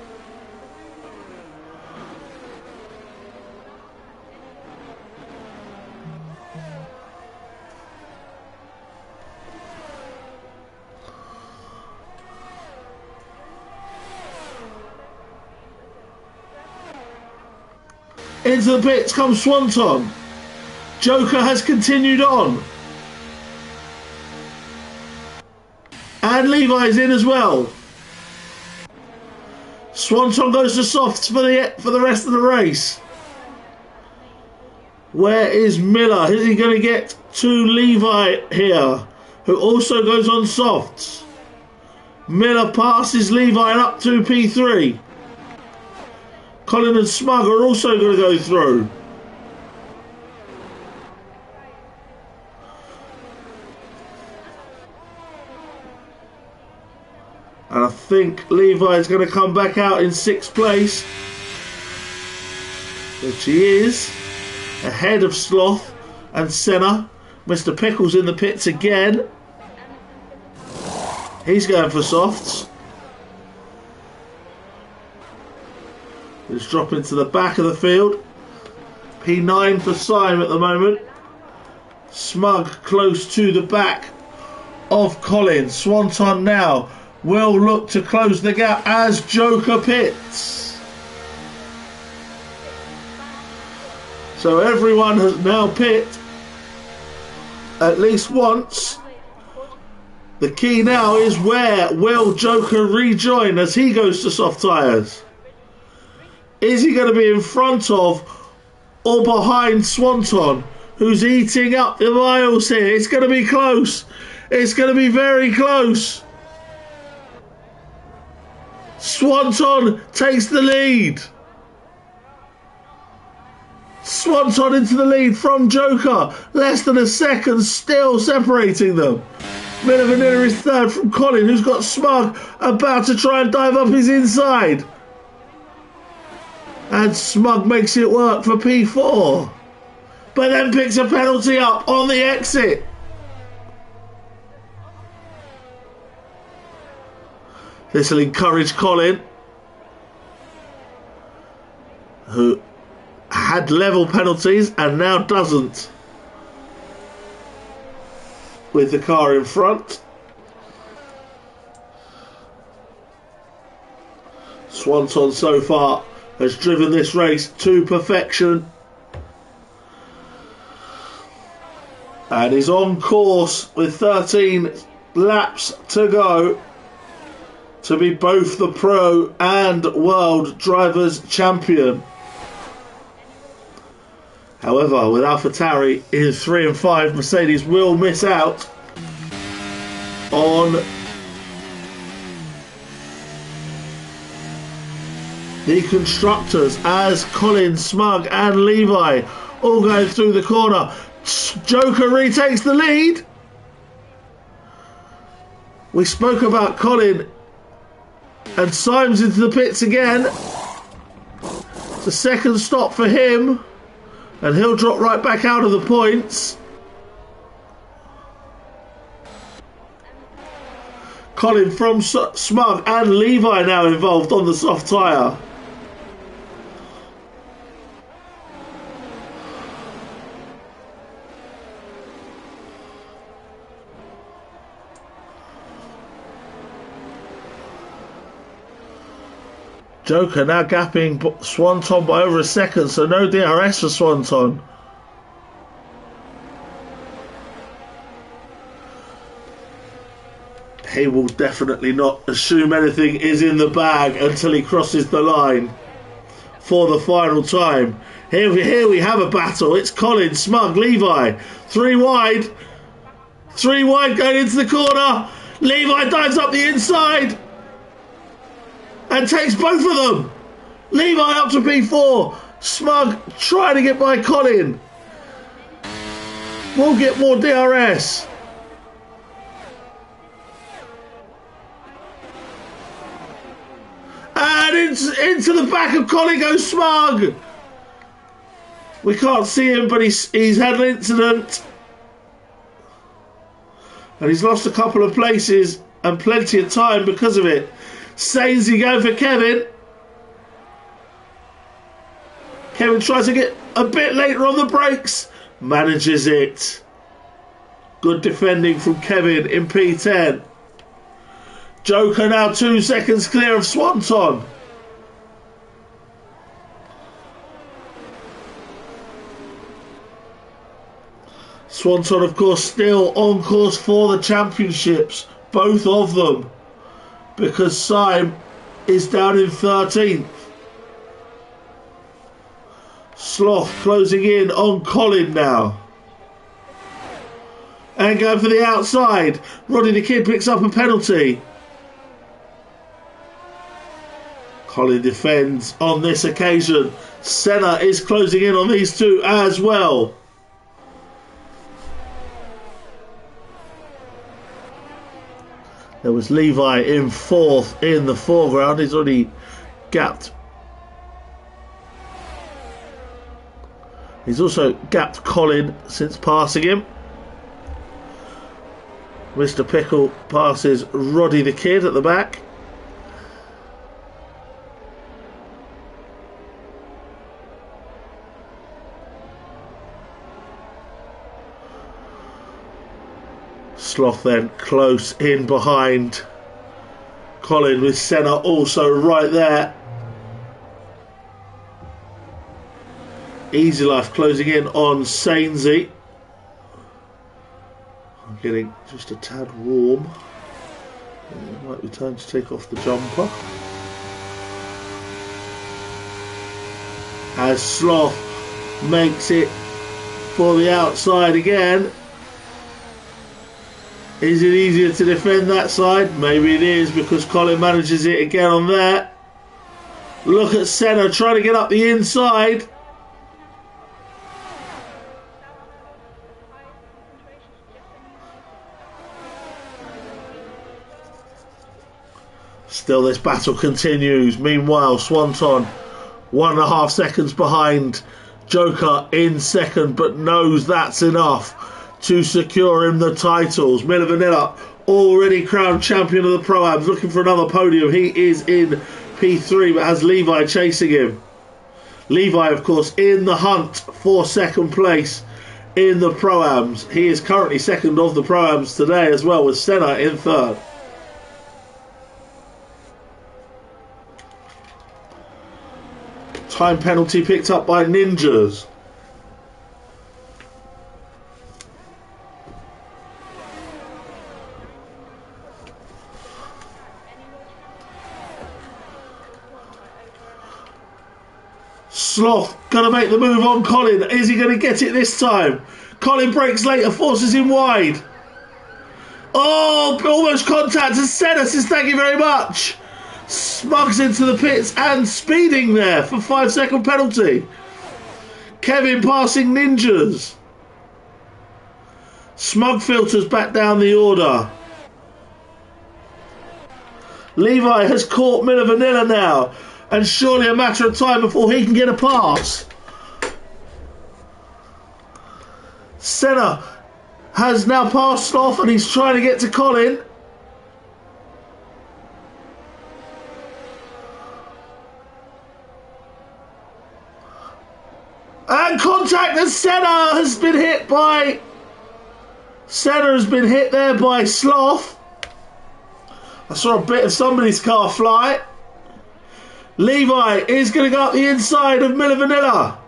Speaker 1: Into the pits comes Swanton. Joker has continued on. And Levi's in as well. Swanton goes to softs for the rest of the race. Where is Miller? Is he going to get to Levi here, who also goes on softs? Miller passes Levi up to P3. Colin and Smug are also going to go through. And I think Levi is going to come back out in 6th place, which he is, ahead of Sloth and Senna. Mr. Pickle's in the pits again. He's going for softs. He's dropping to the back of the field. P9 for Syme at the moment. Smug close to the back of Colin. Swanton now will look to close the gap as Joker pits. So everyone has now pit at least once. The key now is, where will Joker rejoin as he goes to soft tyres? Is he going to be in front of or behind Swanton, who's eating up the miles here? It's going to be close. It's going to be very close. Swanton takes the lead. Swanton into the lead from Joker. Less than a second still separating them. Miller Vanilla is third from Colin, who's got Smug about to try and dive up his inside. And Smug makes it work for P4. But then picks a penalty up on the exit. This will encourage Colin, who had level penalties and now doesn't, with the car in front. Swanton so far has driven this race to perfection. And he's on course with 13 laps to go to be both the Pro and World Drivers' Champion. However, with AlphaTauri in 3 and 5, Mercedes will miss out on the constructors as Colin, Smug and Levi all going through the corner. Joker retakes the lead. We spoke about Colin and Symes into the pits again. It's a second stop for him and he'll drop right back out of the points. Colin from Smug and Levi now involved on the soft tyre. Joker now gapping Swanton by over a second, so no DRS for Swanton. He will definitely not assume anything is in the bag until he crosses the line for the final time. Here we have a battle. It's Colin, Smug, Levi. 3 wide. 3 wide going into the corner. Levi dives up the inside and takes both of them. Levi up to P4. Smug trying to get by Colin. We'll get more DRS. And into the back of Colin goes Smug. We can't see him, but he's had an incident. And he's lost a couple of places and plenty of time because of it. Sainsy going for Kevin. Kevin tries to get a bit later on the brakes. Manages it. Good defending from Kevin in P10. Joker now 2 seconds clear of Swanton. Swanton, of course, still on course for the championships. Both of them. Because Syme is down in 13th. Sloth closing in on Colin now. And going for the outside. Roddy the Kid picks up a penalty. Colin defends on this occasion. Senna is closing in on these two as well. There was Levi in 4th in the foreground. He's already gapped. He's also gapped Colin since passing him. Mr. Pickle passes Roddy the Kid at the back. Sloth then close in behind Colin with Senna also right there. Easy Life closing in on Sainsy. I'm getting just a tad warm. It might be time to take off the jumper. As Sloth makes it for the outside again. Is it easier to defend that side? Maybe it is, because Colin manages it again on there. Look at Senna trying to get up the inside. Still this battle continues. Meanwhile, Swanton 1.5 seconds behind. Joker in second, but knows that's enough to secure him the titles. Miller Vanilla, already crowned champion of the Pro-Ams, looking for another podium. He is in P3, but has Levi chasing him. Levi, of course, in the hunt for second place in the Pro-Ams. He is currently second of the Pro-Ams today as well, with Senna in third. Time penalty picked up by Ninjas. Sloth gonna make the move on Colin. Is he gonna get it this time? Colin breaks later, forces him wide. Oh, almost contact to Senna says thank you very much. Smug's into the pits and speeding there for 5-second penalty. Kevin passing Ninjas. Smug filters back down the order. Levi has caught Miller Vanilla now, and surely a matter of time before he can get a pass. Senna has now passed off and he's trying to get to Colin. And contact, and Senna has been hit by... Senna has been hit there by Sloth. I saw a bit of somebody's car fly. Levi is going to go up the inside of Miller Vanilla.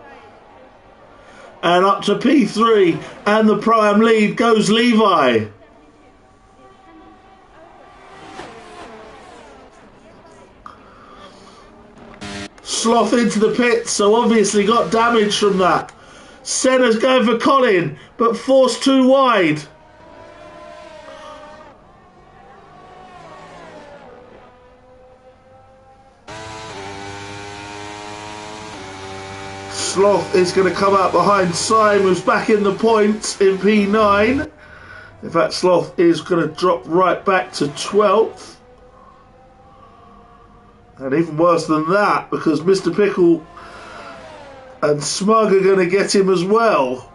Speaker 1: And up to P3, and the Pro-Am lead goes Levi. Sloth into the pits, so obviously got damage from that. Senna's going for Colin, but forced too wide. Sloth is going to come out behind Syme, who's back in the points in P9. In fact, Sloth is going to drop right back to 12th. And even worse than that, because Mr. Pickle and Smug are going to get him as well.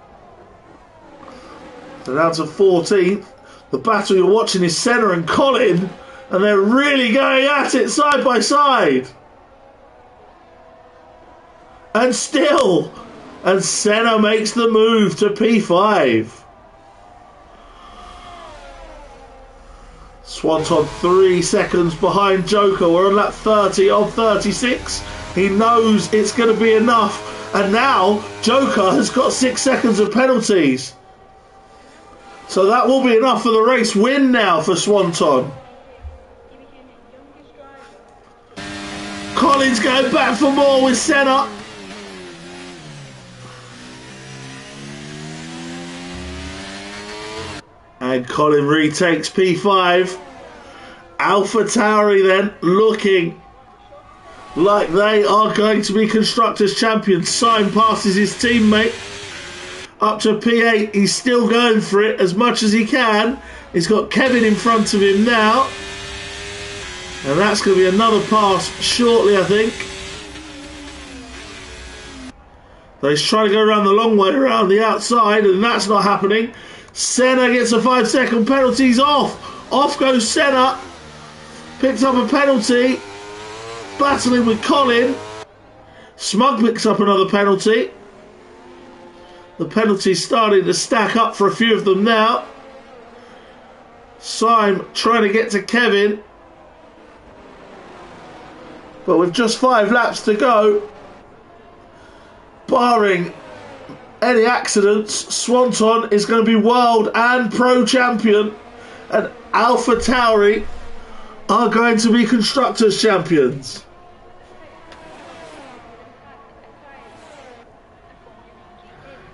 Speaker 1: So down to 14th. The battle you're watching is Senna and Colin, and they're really going at it side by side. And still, and Senna makes the move to P5. Swanton 3 seconds behind Joker. We're on lap 30 of 36. He knows it's going to be enough. And now Joker has got 6 seconds of penalties. So that will be enough for the race win now for Swanton. Colin's going back for more with Senna. And Colin retakes P5. Alpha Tauri then looking like they are going to be Constructors champions. Syme passes his teammate up to P8. He's still going for it as much as he can. He's got Kevin in front of him now. And that's going to be another pass shortly, I think. So he's trying to go around the long way around the outside, and that's not happening. Senna gets a 5-second penalty. He's off. Off goes Senna. Picks up a penalty. Battling with Colin. Smug picks up another penalty. The penalty's starting to stack up for a few of them now. Syme trying to get to Kevin. But with just 5 laps to go, barring any accidents, Swanton is going to be world and pro champion, and Alpha Tauri are going to be Constructors champions.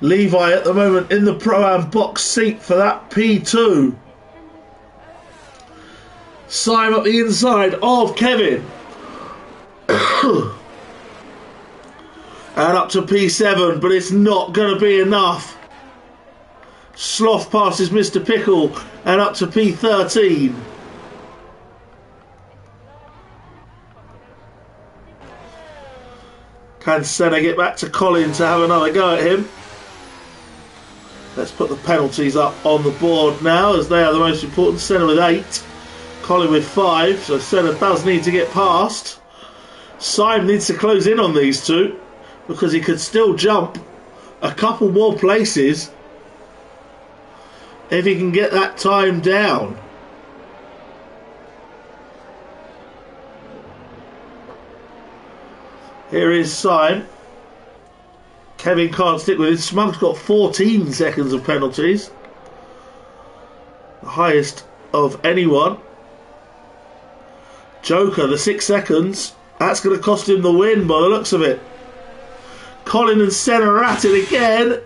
Speaker 1: Levi at the moment in the Pro-Am box seat for that P2. Syme up the inside of Kevin. And up to P7, but it's not going to be enough. Sloth passes Mr. Pickle and up to P13. Can Senna get back to Colin to have another go at him? Let's put the penalties up on the board now, as they are the most important. Senna with 8, Colin with 5, so Senna does need to get past. Syme needs to close in on these two, because he could still jump a couple more places if he can get that time down. Here is Syme. Kevin can't stick with it. Smug's got 14 seconds of penalties, the highest of anyone. Joker, the 6 seconds, that's going to cost him the win by the looks of it. Colin and Senna are at it again.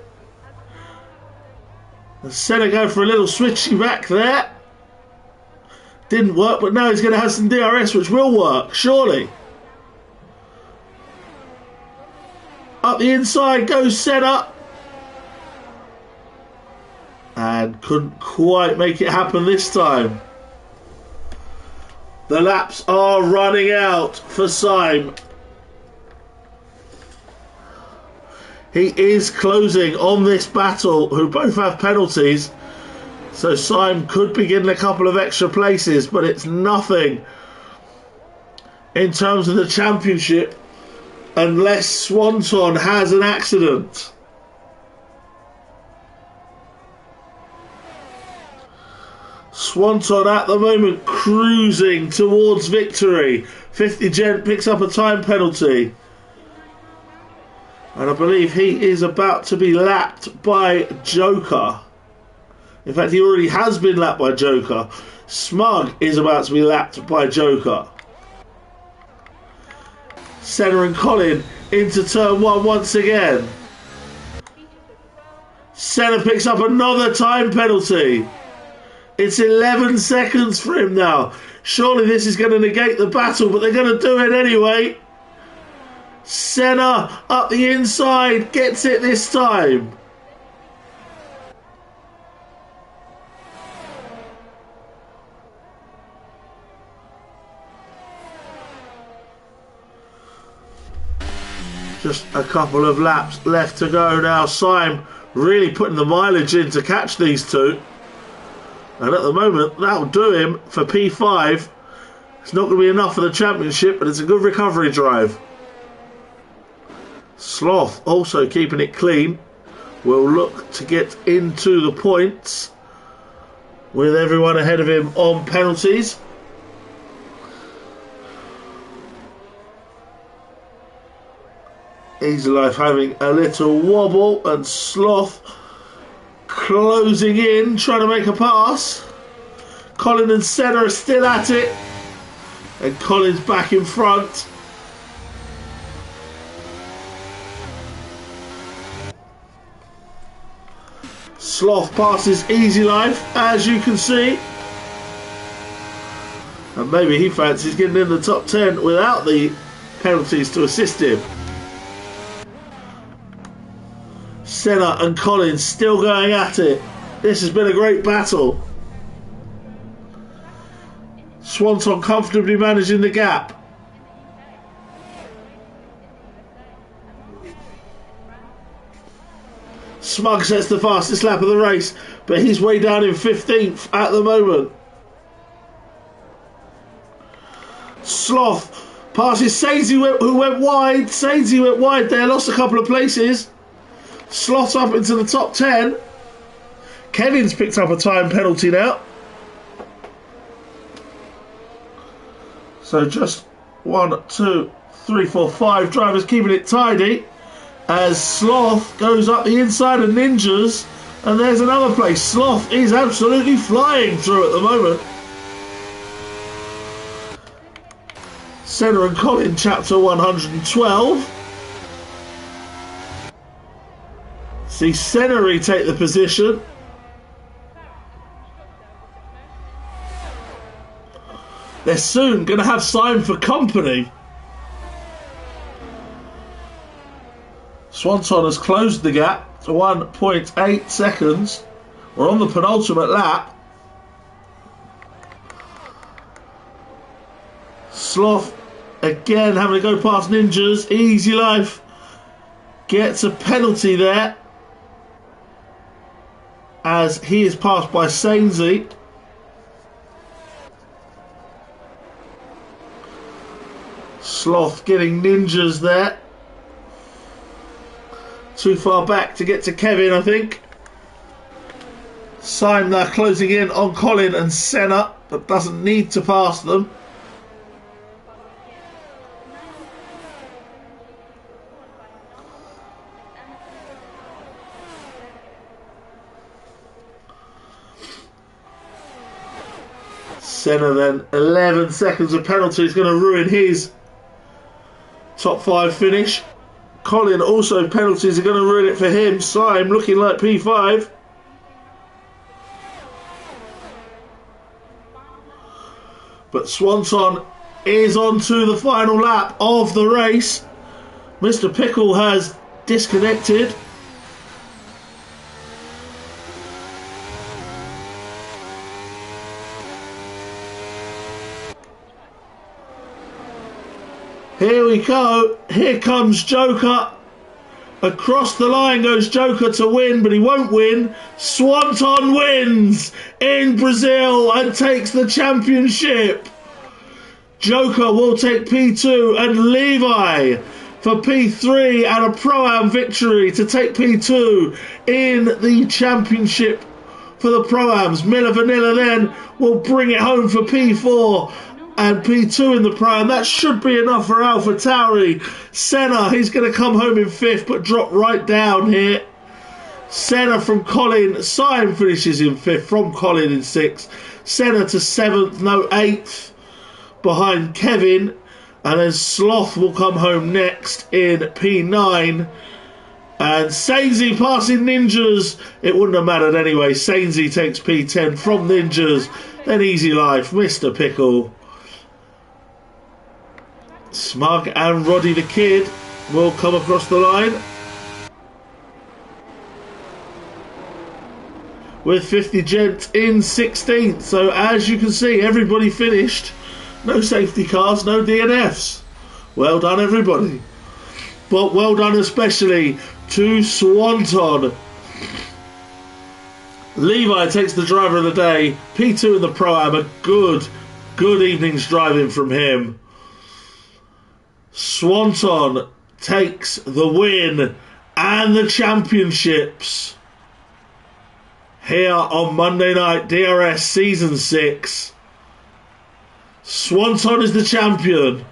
Speaker 1: And Senna going for a little switchy back there. Didn't work, but now he's going to have some DRS, which will work, surely. Up the inside goes Senna. And couldn't quite make it happen this time. The laps are running out for Syme. He is closing on this battle, who both have penalties. So Syme could be getting a couple of extra places, but it's nothing in terms of the championship unless Swanton has an accident. Swanton at the moment cruising towards victory. 50 Gent picks up a time penalty. And I believe he is about to be lapped by Joker. In fact, he already has been lapped by Joker. Smug is about to be lapped by Joker. Senna and Colin into turn 1 once again. Senna picks up another time penalty. It's 11 seconds for him now. Surely this is going to negate the battle, but they're going to do it anyway. Senna up the inside, gets it this time. Just a couple of laps left to go now. Syme really putting the mileage in to catch these two. And at the moment, that'll do him for P5. It's not going to be enough for the championship, but it's a good recovery drive. Sloth also keeping it clean. Will look to get into the points with everyone ahead of him on penalties. Easy Life having a little wobble, and Sloth closing in, trying to make a pass. Colin and Senna are still at it, and Colin's back in front. Sloth passes Easy Life, as you can see, and maybe he fancies getting in the top 10 without the penalties to assist him. Senna and Colin still going at it. This has been a great battle. Swanton comfortably managing the gap. Smug sets the fastest lap of the race, but he's way down in 15th at the moment. Sloth passes Sainsy, who went wide. Sainsy went wide there, lost a couple of places. Sloth up into the top 10. Kevin's picked up a time penalty now. So just 1, 2, 3, 4, 5 drivers keeping it tidy as Sloth goes up the inside of Ninjas, and there's another place. Sloth is absolutely flying through at the moment. Senna and Colin, chapter 112. See Senna retake the position. They're soon going to have Syme for company. Swanton has closed the gap to 1.8 seconds. We're on the penultimate lap. Sloth again having to go past Ninjas. Easy Life gets a penalty there, as he is passed by Sainsy. Sloth getting Ninjas there. Too far back to get to Kevin, I think. Syme now closing in on Colin and Senna, but doesn't need to pass them. Senna then 11 seconds of penalty is going to ruin his top 5 finish. Colin also penalties are going to ruin it for him. Syme looking like P5. But Swanson is on to the final lap of the race. Mr. Pickle has disconnected. Here we go. Here comes Joker. Across the line goes Joker to win, but he won't win. Swanton wins in Brazil and takes the championship. Joker will take P2 and Levi for P3 and a Pro-Am victory to take P2 in the championship for the Pro-Ams. Miller Vanilla then will bring it home for P4 and P2 in the Pro-Am. That should be enough for AlphaTauri. Senna, he's going to come home in 5th but drop right down here. Senna from Colin. Syme finishes in 5th from Colin in 6th. Senna to 7th, no 8th behind Kevin. And then Sloth will come home next in P9. And Sainsy passing Ninjas. It wouldn't have mattered anyway. Sainsy takes P10 from Ninjas. Then Easy Life, Mr. Pickle. Smug and Roddy the Kid will come across the line with 50 Gent in 16th. So as you can see, everybody finished. No safety cars, no DNFs. Well done, everybody. But well done especially to Swanton. Levi takes the driver of the day. P2 in the Pro-Am. A good evening's driving from him. Swanton takes the win and the championships here on Monday night, DRS Season 6. Swanton is the champion.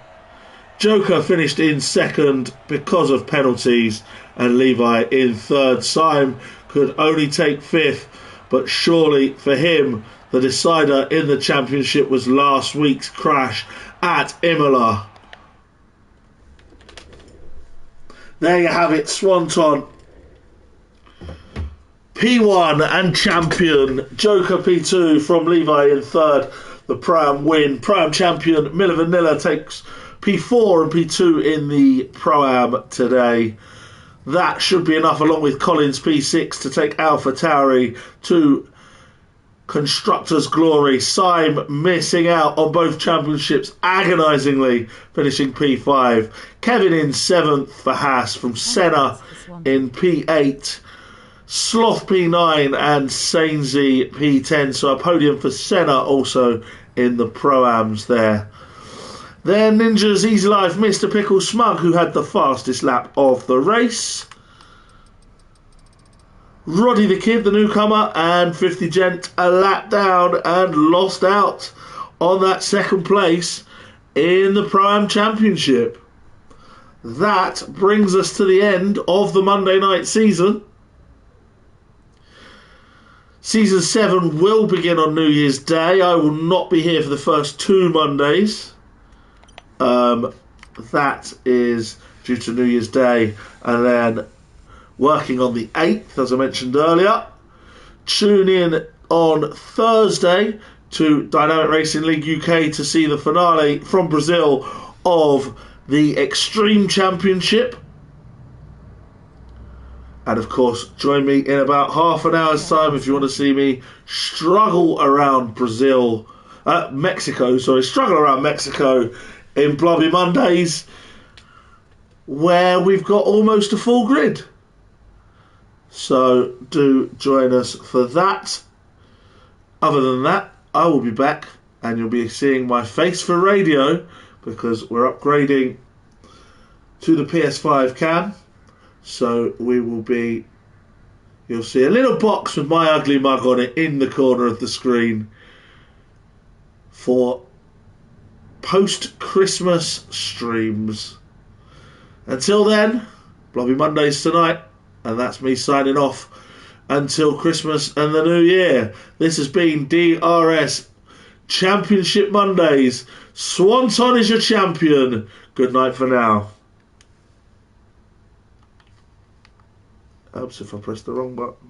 Speaker 1: Joker finished in 2nd because of penalties and Levi in 3rd. Syme could only take 5th, but surely for him the decider in the championship was last week's crash at Imola. There you have it, Swanton P1 and champion. Joker P2 from Levi in 3rd. The Pro-Am win. Pro-Am champion Miller Vanilla takes P4 and P2 in the Pro-Am today. That should be enough, along with Collins P6, to take AlphaTauri to Constructors' Glory. Syme missing out on both championships agonisingly, finishing P5. Kevin in 7th for Haas from Senna in P8. Sloth P9 and Sainsy P10. So a podium for Senna also in the Pro-Ams there. Then Ninjas, Easy Life, Mr. Pickle, Smug, who had the fastest lap of the race. Roddy the Kid, the newcomer, and 50 Gent a lap down and lost out on that 2nd place in the Pro-Am Championship. That brings us to the end of the Monday night season. Season 7 will begin on New Year's Day. I will not be here for the first 2 Mondays. That is due to New Year's Day, and then working on the 8th, as I mentioned earlier. Tune in on Thursday to Dynamic Racing League UK to see the finale from Brazil of the Extreme Championship. And of course, join me in about half an hour's time if you want to see me struggle around Mexico in Blobby Mondays, where we've got almost a full grid. So do join us for that. Other than that, I will be back and you'll be seeing my face for radio because we're upgrading to the PS5 cam. So you'll see a little box with my ugly mug on it in the corner of the screen for post-Christmas streams. Until then, Blobby Mondays tonight, and that's me signing off until Christmas and the New Year. This has been DRS Championship Mondays. Swanton is your champion. Good night for now. Helps if I press the wrong button.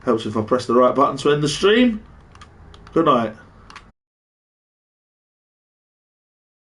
Speaker 1: Helps if I press the right button to end the stream. Good night.